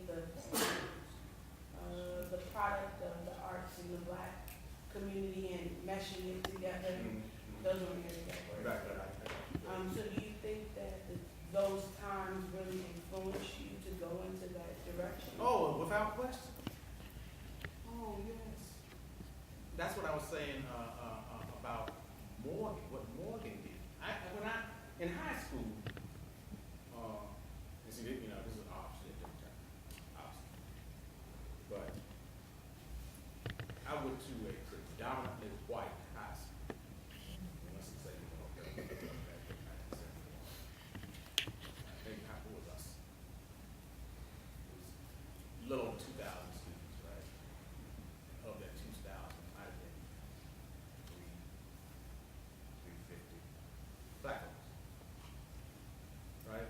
the product of the arts in the Black community and meshing it together. Those are really good words. Right. So do you think that those times really influenced you to go into that direction? Oh, without question. Oh, yes. That's what I was saying about Morgan, what Morgan did. When I in high school, and see, you know, this is opposite, but I went to a predominantly white high school. Unless it's like, I think how old was us? It was a little over 2,000 students, right? Of that 2,000, might have been 350 black folks, right?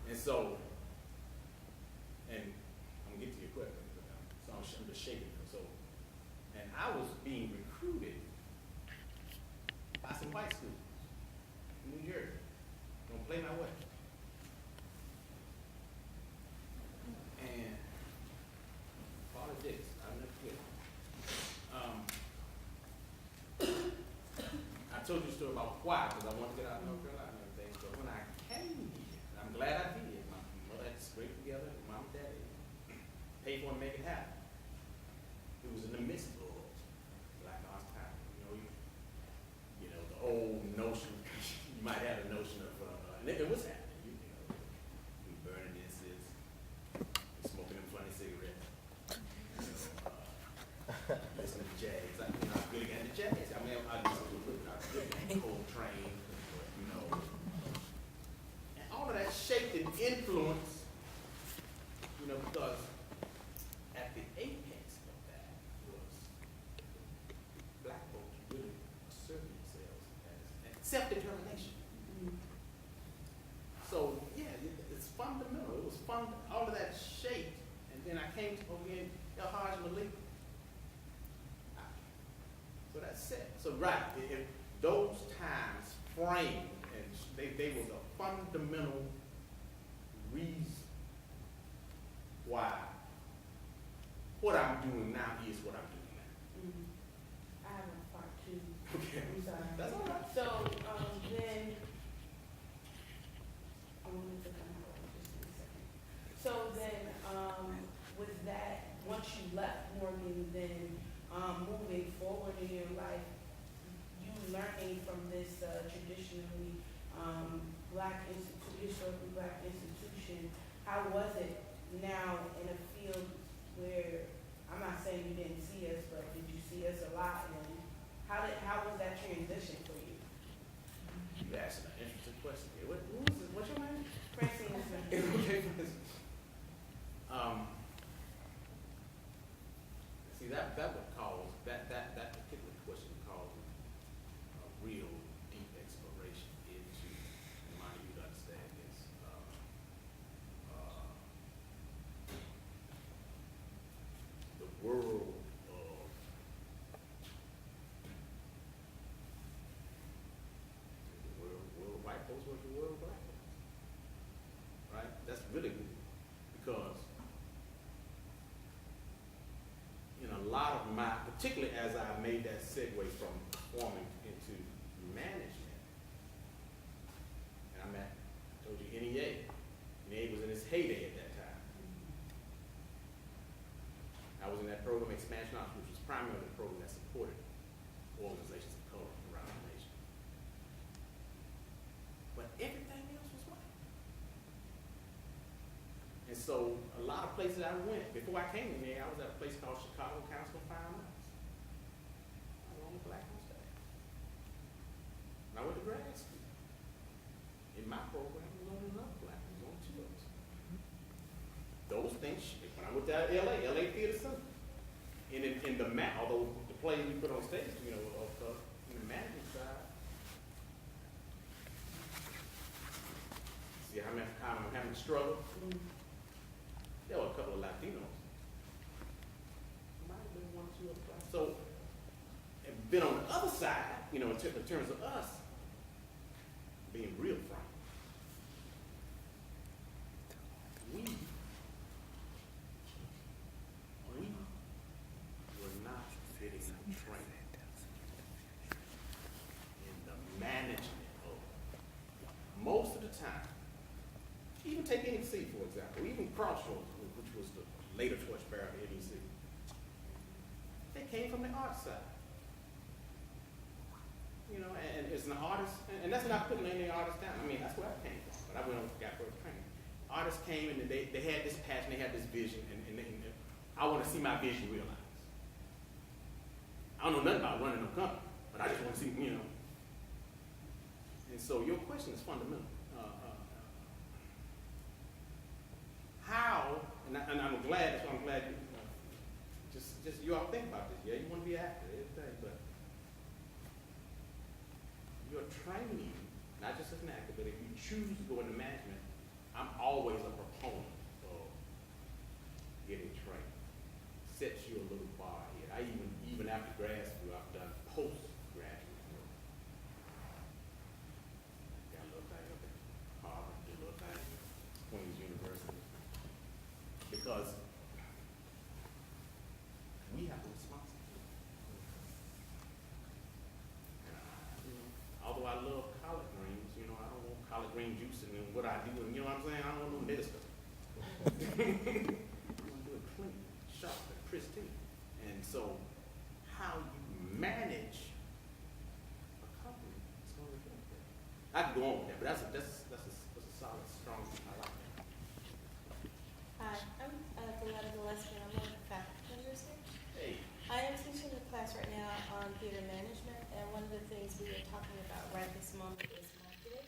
And so, and I'm gonna get to your question, so I'm just shaking. So, and I was being recruited by some white students in New Jersey, gonna play my way. And politics, I'll never forget. I told you a story about why, because I wanted to get out of North Carolina and everything. But when I came here, and I'm glad I did. My mother had to scrape together, and mom and daddy paid for it and make it happen. It was in the midst of Black Arts time. You know, the old notion. You might have a notion of, and it was happening. You know, we burning incense, we smoking them funny cigarettes. Listening to jazz. I was good against the jazz. I mean, I was good at Coltrane, you know. And all of that shaped and influenced, you know, because at the apex of that was black folks really asserting themselves as self-determination. So, yeah, it's fundamental. It was fun. All of that shaped, and then I came to again, El Hajj Malik. So that's set. So right, if those times framed, and they was a fundamental reason why what I'm doing now is what I'm doing now. I have a part two. Okay. I'm sorry. That's all right. So, then, I wanted to come out just in a second. So then, with that, once you left Morgan, then, moving forward in your life, you learning from this, traditionally, historically black institution, how was it now in a field where, I'm not saying you didn't see us, but did you see us a lot, and how was that transition for you? You asked an interesting question here. What's your name? Francine is Okay. See, that would cause, that particular question caused a real deep exploration into, and mind you to understand this, the world of white folks versus the world of black folks. Right? That's really good, because in a lot of my, particularly as I made that segue from performing into management, and I'm at, I told you, NEA. NEA was in its heyday at that time. I was in that program, Expansion Ops, which was primarily the program that supported organizations of color around the nation. But everything else was white. And so a lot of places I went, before I came in there, I was at a place called Chicago Council of Fine Arts. I was only black on staff. And I went to grad school. In my program, there was only another black, there was only two of us. Those things, when I went to LA Theater Center, in the map, although the plays we put on stage, you know, in the management side, see how I'm having to struggle? There were a couple of Latinos. Might have been one or two other black. So, and then on the other side, you know, in terms of us, being real frank. We were not getting trained in the management of most of the time. Even take NEC, for example, even Crossroads, which was the later torchbearer of NEC. They came from the art side. You know, and as an artist, and that's not putting any artists down. I mean, that's where I came from, but I went on and got further training. Artists came and they had this passion, they had this vision, and I want to see my vision realized. I don't know nothing about running no company, but I just want to see, you know. And so your question is fundamental. How, and I'm glad, that's why I'm glad just you all think about this. Yeah, you want to be an actor, everything, but your training, not just as an actor, but if you choose to go into management, I'm always a proponent of getting trained. Sets you a little bar here. I even after grad school, I've done postgraduate work. Got a little thing up at Harvard, did a little thing at Queen's University. Because we have a responsibility. Although I love collard greens, you know, I don't want collard green juice in what I do, and you know what I'm saying? I don't want no minister. I want to do it clean, sharp, and pristine. And so, how you manage a company is going to reflect that. I can go on with that, but that's a solid, strong. I like that. Hi, I'm Deletta Gillespie, I'm one of the faculty members here. Hey, I am teaching a class right now on theater management, and one of the things we are talking about right this moment is marketing.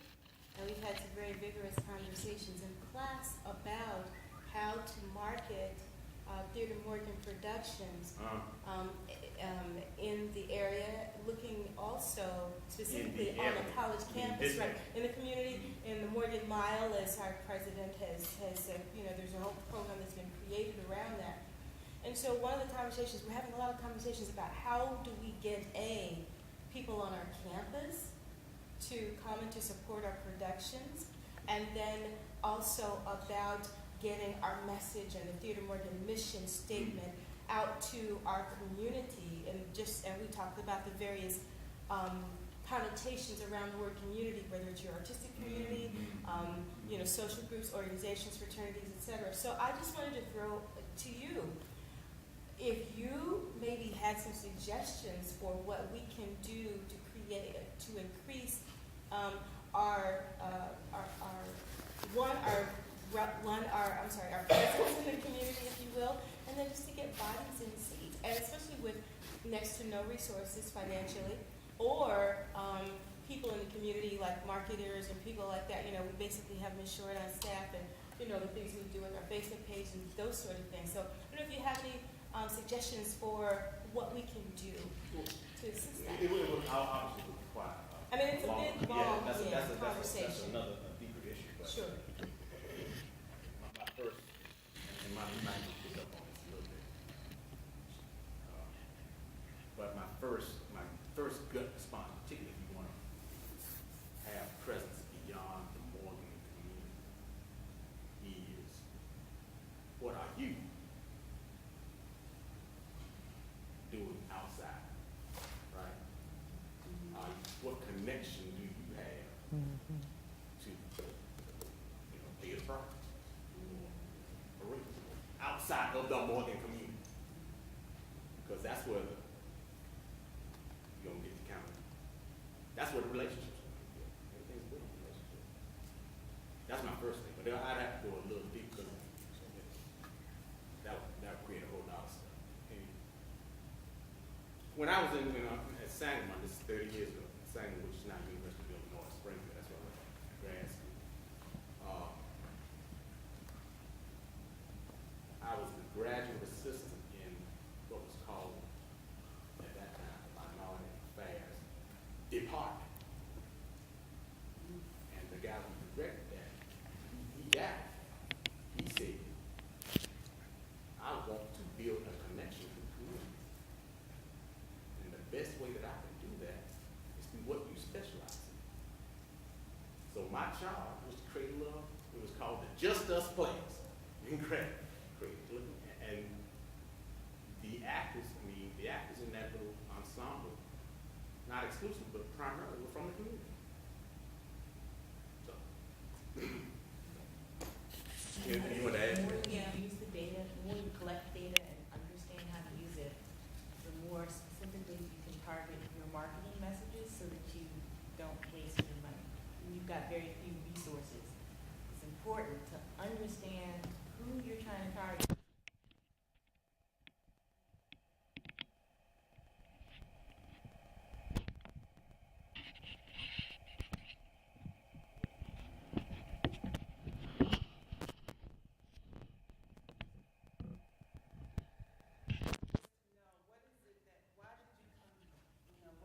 And we've had some very vigorous conversations in class about how to market Theater Morgan Productions in the area, looking also specifically on the college campus, right, in the community, in the Morgan Mile, as our president has you know, there's a whole program that's been created around that. And so one of the conversations, we're having a lot of conversations about how do we get people on our campus to come and to support our productions, and then also about getting our message and the Theater Morgan mission statement out to our community, and we talked about the various connotations around the word community, whether it's your artistic community, you know, social groups, organizations, fraternities, etc. So I just wanted to throw to you, if you maybe had some suggestions for what we can do to increase our presence in the community, if you will, and then just to get bodies in seats, and especially with next to no resources financially, or people in the community like marketers and people like that. You know, we basically have Ms. Short on staff, and you know the things we do with our Facebook page and those sort of things. So I don't know if you have any suggestions for what we can do to assist that. It will obviously require. I mean, it's a big, long That's conversation. another deeper issue. But Sure. my first, and my might pick up on this a little bit. But my first gut response, particularly if you want to have presence beyond the Morgan community, is what are you doing outside, right? What connection do you have to, you know, theater or outside of the Morgan community? Because that's where you're gonna get the county. That's where the relationships are gonna be. Everything's built on relationships. That's my first thing, but then I'd have to go a little deeper. That would create a whole lot of stuff. And when I was at Sangamon, this is 30 years ago, Sangamon, which is now University of Illinois, Springfield, that's where I went to grad school. I was the graduate assistant in what was called, at that time, the Minority Affairs Department. And the guy who directed that, he died. He said, I want to build a connection with the community. And the best way that I can do that is through what you specialize in. job was to create a little, it was called the Just Us Plays. And the actors in that little ensemble, not exclusive, but primarily were from the community. So, you want to add? The more you use the data, the more you collect data and understand how to use it, the more specifically you can target your marketing messages so that you don't waste your money. And you've got very few resources. It's important to understand who you're trying to target.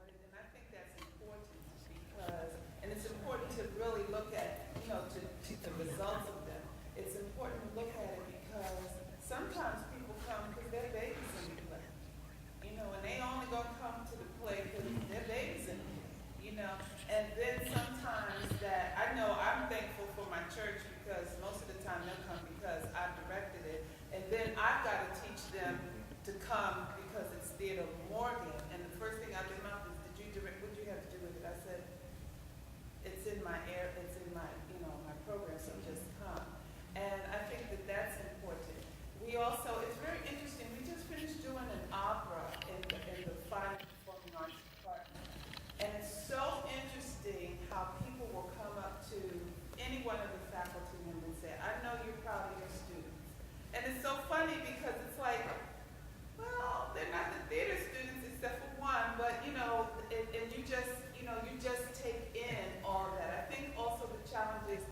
And I think that's important because, and it's important to really look at, to the results of them. It's important to look at it because sometimes people come because they're babies in the play, and they only gonna come to the play because they're babies in it, and then sometimes that, I know I'm thankful for my church because most of the time they'll come because I've directed it, and then I've got to teach them to come because it's Theater Morgan, and the first thing out of their mouth is, did you direct, what do you have to do with it? I said, it's in my my program, so just come. And I think that that's important. We also, it's very interesting, we just finished doing an opera in the Fine Performing Arts Department, and it's so interesting how people will come up to any one of the faculty members and say, I know you're proud of your students. And it's so funny because it's like, well, they're not the theater students except for one, but and you just take in all of that. I think also the challenge is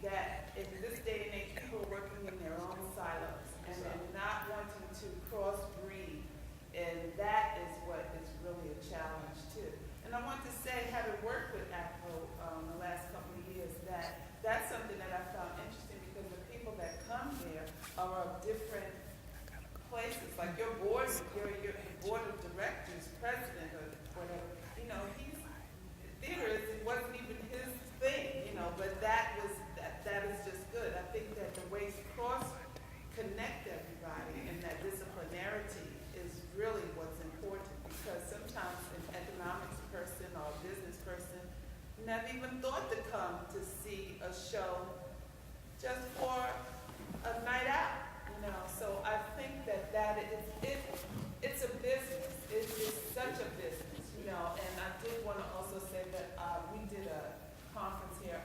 that in this day and age, people are working in their own silos and they're not wanting to cross-breed, and that is what is really a challenge too. And I want to say, having worked with Afro the last couple of years, that's something that I found interesting because the people that come there are of different places, like your board, your board of directors, president, or whatever. Theater wasn't even his thing, but that is just good. I think that the ways to cross-connect everybody and that disciplinarity is really what's important because sometimes an economics person or a business person never even thought to come to see a show just for a night out. So I think that it's a business. It's such a business, and I did want to also say that we did a conference here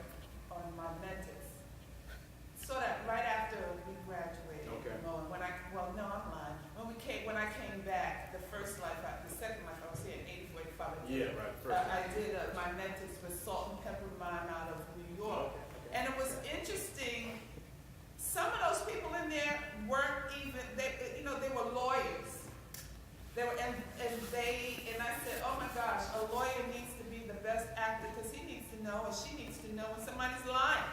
on my mentis. So that right after we graduated, okay. I'm lying. When I came back, the second life I was here in 84, 85. Yeah, right. I did my mentis with Salt and Pepper Mine out of New York. Okay. And it was interesting. Some of those people in there weren't even, they were lawyers. And I said, oh my gosh, a lawyer needs to be the best actor because he needs to know and she needs to know when somebody's lying.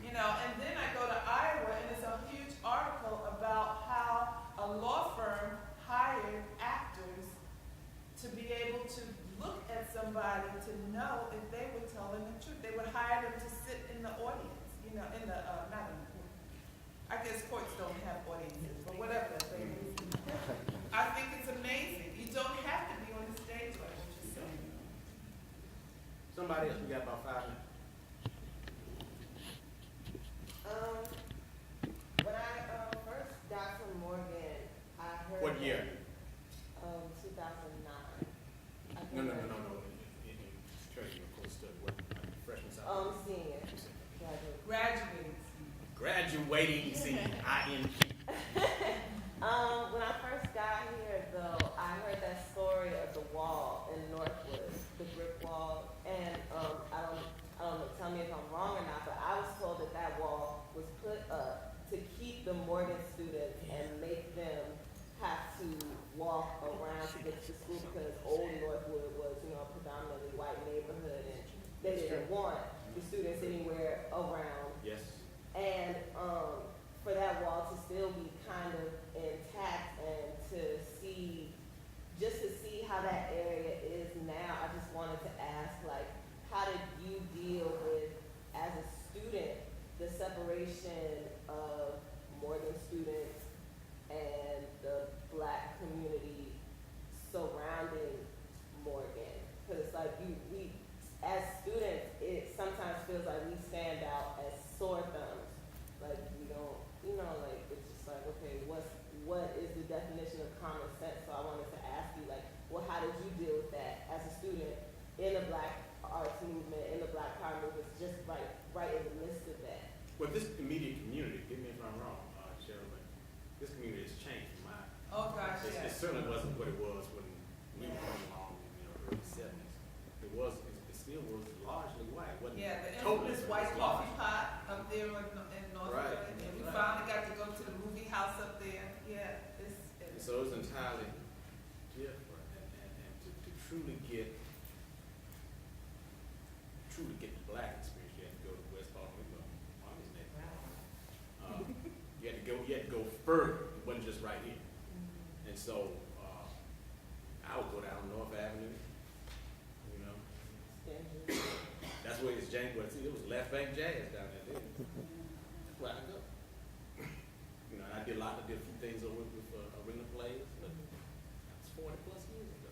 And then I go to Iowa and there's a huge article about how a law firm hired actors to be able to look at somebody to know if they were telling the truth. They would hire them to sit in the audience, I guess courts don't have audiences, but whatever that thing is. I think it's amazing. You don't have to be on the stage like what you're saying. Somebody else, we got about 5 minutes. When I first got from Morgan, I heard. What year? 2009. No. Treasury, of course, what, freshman, sophomore? Senior. Graduating senior, ING. When I first got here, though, I heard that story of the wall in Northwood, the brick wall, and I don't know, tell me if I'm wrong or not, but I was told that wall was put up to keep the Morgan students and make them have to walk around to get to school because old Northwood was, a predominantly white neighborhood, and they didn't want the students anywhere around. Yes. And for that wall to still be kind of intact and to see how that area is now, I just wanted to ask, how did you deal with, as a Morgan students and the Black community surrounding Morgan. Because it's like we, as students, it sometimes feels like we stand out as sore thumbs. Like we don't, like it's just like, okay, what is the definition of common sense? So I wanted to ask you, like, well, how did you deal with that as a student in the Black arts movement, in the Black power movement, just right in the midst of that? Well, this immediate community, get me if I'm wrong, Cheryl, but this community has changed from mine. Oh, gosh, It yes. certainly wasn't what it was when we were coming along in the early 70s. It still was largely white. It wasn't Yeah, the totally, infamous but it white was coffee large. pot up there in North Right. Carolina. And we Right. finally got to go to the movie house up there. Yeah, And so it's entirely different. And to truly get the Black experience, you had to go to West Baltimore, Mommy's neighborhood. You had to go further. It wasn't just right here. And so I would go down North Avenue, That's where it's jazz. Well, see, it was Left Bank Jazz down there. That's where I go. And I did a few things over with arena plays, but that's 40 plus years ago.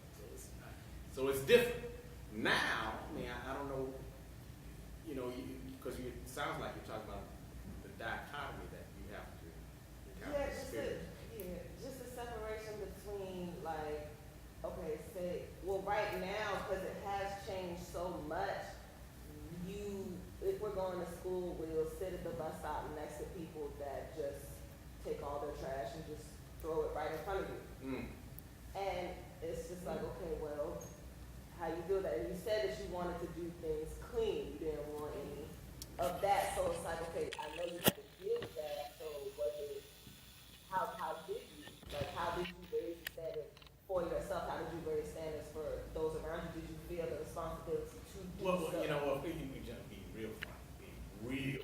So it's different. Now, I mean, I don't know, because it sounds like you're talking about the dichotomy that you have to experience. Just the separation between, like, okay, right now, because it has changed so much, if we're going to school, we'll sit at the bus stop next to people that just take all their trash and just throw it right in front of you. And it's just like, okay, well, how you do that? And you said that you wanted to do things clean. You didn't want any of that. So it's like, okay, I know you have to deal with that. So how did you raise the standards for yourself? How did you raise standards for those around you? Did you feel the responsibility to do Well, so? if you can just be real funny, being real.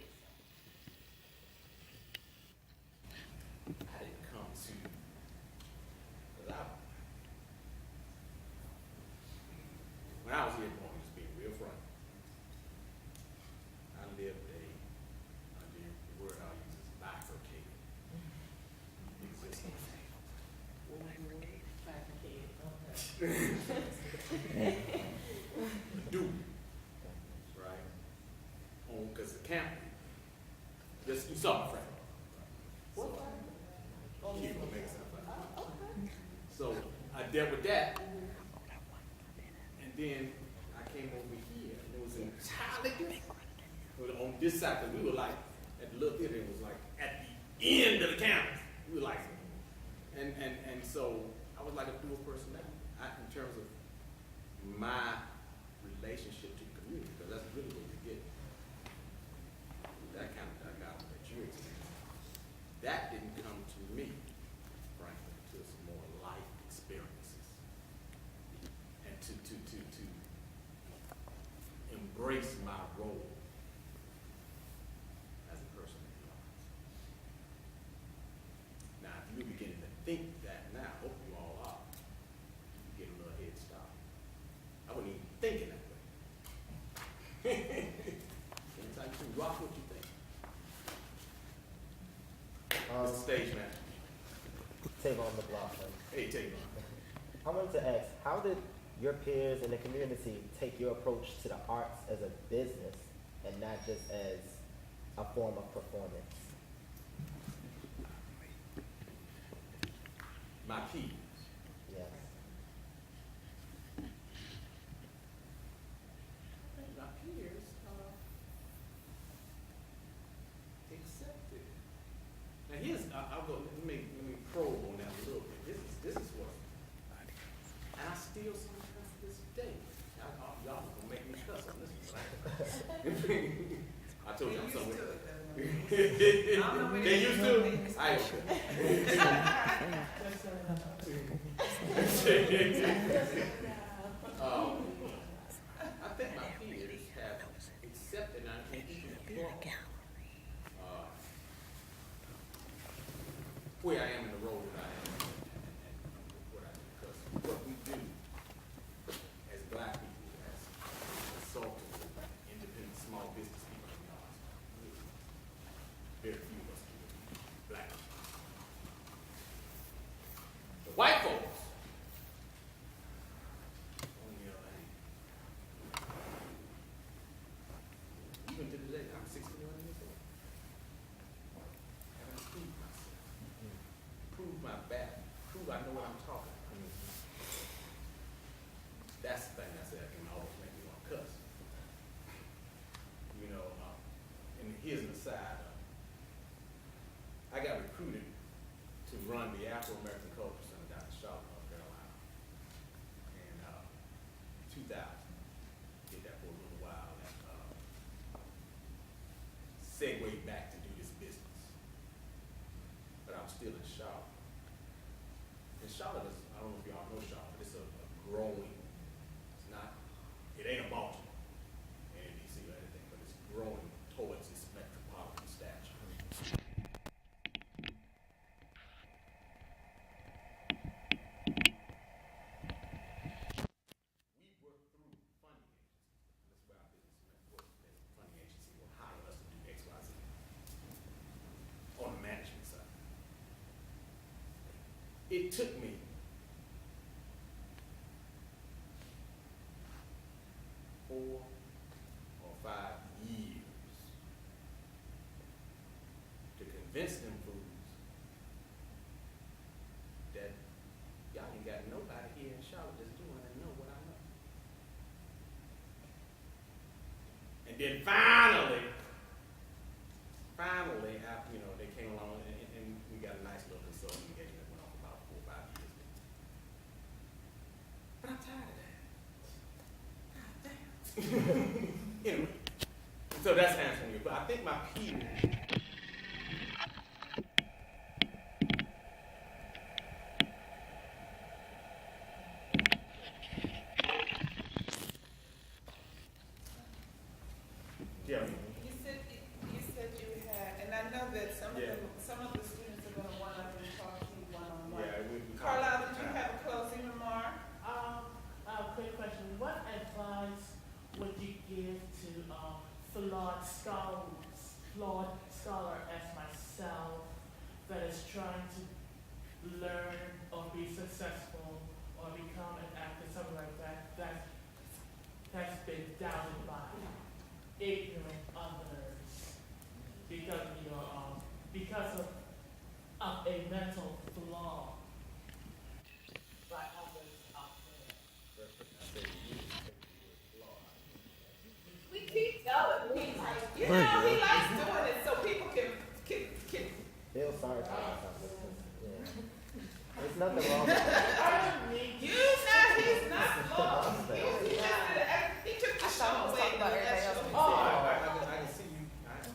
I didn't come to, because when I was here, just being real frank, I lived the word I'll use is bifurcated existence. Do, right? Because the camp, just do something, Frank. So, keep on making something. So I dealt with that, and then I came over here, and it was entirely different. It was on this side, because we were like, at the little theater, it was like at the end of the campus. We were like, and so I was like a dual personality. In terms of my relationship to the community, because that's really what you get. That kind of dichotomy that you're experiencing. That didn't come to me, frankly, until some more life experiences. And to embrace my role as a person in the arts. Now, if you're beginning to think that now, I hope you all are. Get a little head start. I wasn't even thinking that way. Sometimes you can rock what you think. Mr. Stage Manager. Tavon the Block. Hey, Tavon. I wanted to ask, how did your peers in the community take your approach to the arts as a business and not just as a form of performance? My peers. Yes. My peers accepted. Now here's, I'll go, let me probe on that a little bit. This is what, and I still sometimes to this day, y'all gonna make me cuss on this one, right? I told you I'm somewhere. They used to? I think my peers have accepted, and I think where I am in the role that I am and what I do. Because what we do as Black people, as consultants, independent small business people in the arts, very few of us do it. Black run the Afro-American Cultural Center down in Charlotte, North Carolina. And 2000, did that for a little while, and segued back to do this business. But I'm still in Charlotte. And Charlotte is, I don't know if y'all know Charlotte, but it's a growing, it's not, it ain't a Baltimore, and DC or anything, but it's growing towards its metropolitan stature. We work through funding agencies. That's where our business work. And funding agency will hire us to do X, Y, Z on the management side. It took me 4 or 5 years to convince them fools that y'all ain't got nobody here in Charlotte that's doing and know what I know. And then finally, after, they came along and we got a nice little consulting engagement that went on for about 4 or 5 years. But I'm tired of that. God damn. Anyway, so that's answering you. But I think my peers. Yeah. You said you had, and I know that some of the students are going to want to talk to you one-on-one. Yeah, we Carlisle, did you have a closing remark? Quick question. What advice would you give to flawed scholar as myself that is trying to learn or be successful or become an actor, something like that, that's been doubted by ignorant others because of a mental flaw by others out there? We keep going. He likes doing it so people can Feel sorry for myself. Yeah. There's nothing wrong with that. he's not flawed. He took the show away. I can see you. I can see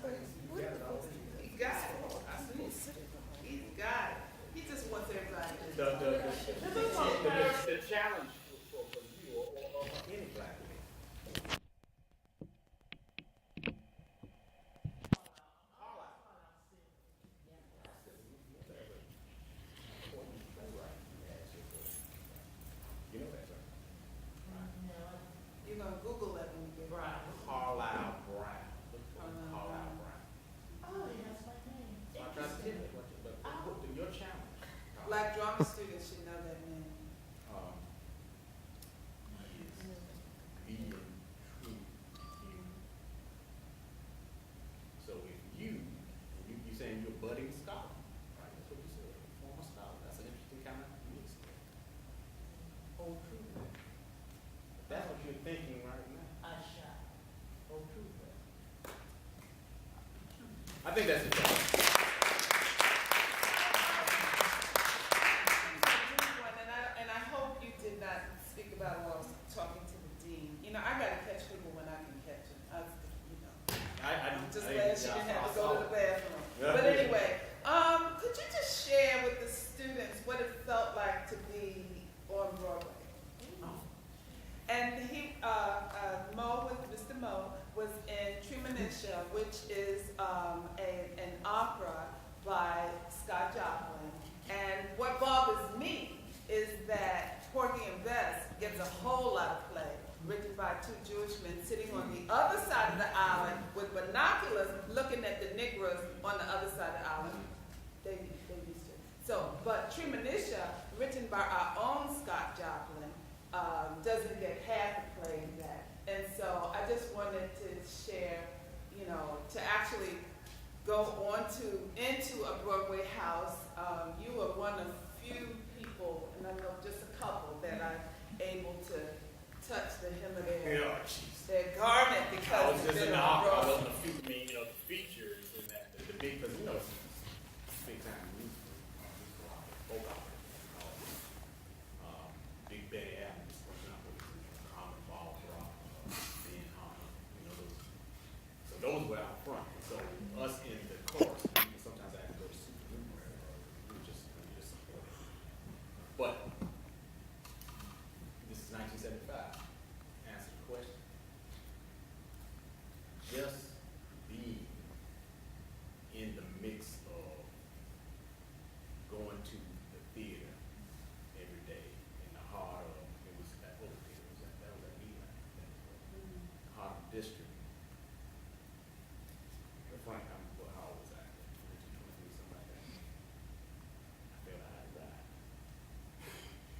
you got it all. He got it. I see it. He's got it. He just wants everybody to The challenge for you or any black man. You know that, right? You're going to Google it when you get Right. Carlisle Brown. Look for Carlisle Brown. Oh, yes, my name. So I tried to tell you but your challenge. Black drama students should know that name. Is being true you. So if you saying you're a budding scholar, right? That's what you said, a former scholar. That's an interesting kind of mix there. Hold true to that. If that's what you're thinking right now. I shall. Hold true to that. I think that's it. And I hope you did not speak about while I was talking to the dean. I got to catch people when I can catch them. I'm just glad she didn't have to go to the bathroom. But anyway, could you just share with the students what it felt like to be on Broadway? And Mr. Mo was in Treemonisha, which is an opera by Scott Joplin. And what bothers me is that Porgy and Bess gets a whole lot of play, written by 2 Jewish men sitting on the other side of the island with binoculars looking at the Negroes on the other side of the island. They used to. So, but Treemonisha, written by our own Scott Joplin, doesn't get half the play in that. And so I just wanted to share, to actually go into a Broadway house. You are one of few people, and I know just a couple, that I'm able to touch the hem of their garment because I was just in the opera. I Broadway. wasn't the features and that, the big, because big time musical.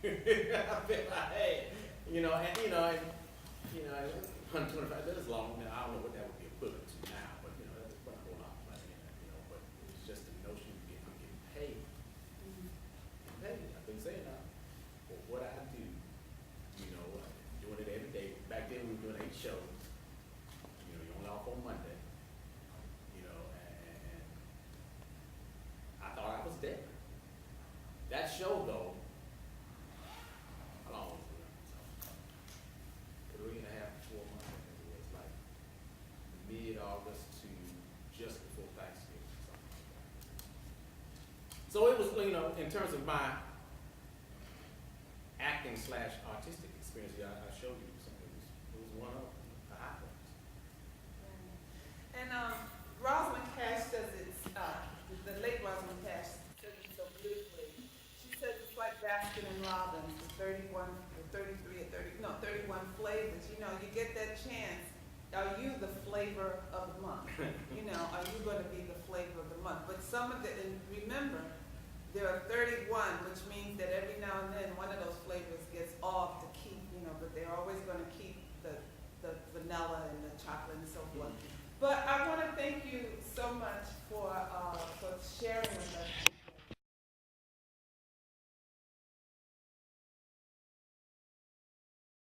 I feel like, hey, you know, and 125, that's long. Now, I don't know what that would be equivalent to now, but you know, that's a whole lot of money, you know. But it's just the notion of I'm getting paid. Hey, I've been saying that. But what I do, you know, doing it every day. Back then, we were doing 8 shows. You know, you're only off on Monday. You know, and I thought I was dead. That show, though, how long was it? 3.5 to 4 months. It was like mid-August to just before Thanksgiving. So it was, you know, in terms of my acting/artistic experience, I showed you something. It was one of the high points. And Rosalind Cash says it's, the late Rosalind Cash says it so beautifully. She says it's like Baskin and Robbins, the 31 flavors. You know, you get that chance. Are you the flavor of the month? You know, are you going to be the flavor of the month? But some of the, and remember, there are 31, which means that every now and then one of those flavors gets off to keep, you know, but they're always going to keep the vanilla and the chocolate and so forth. But I want to thank you so much for sharing with us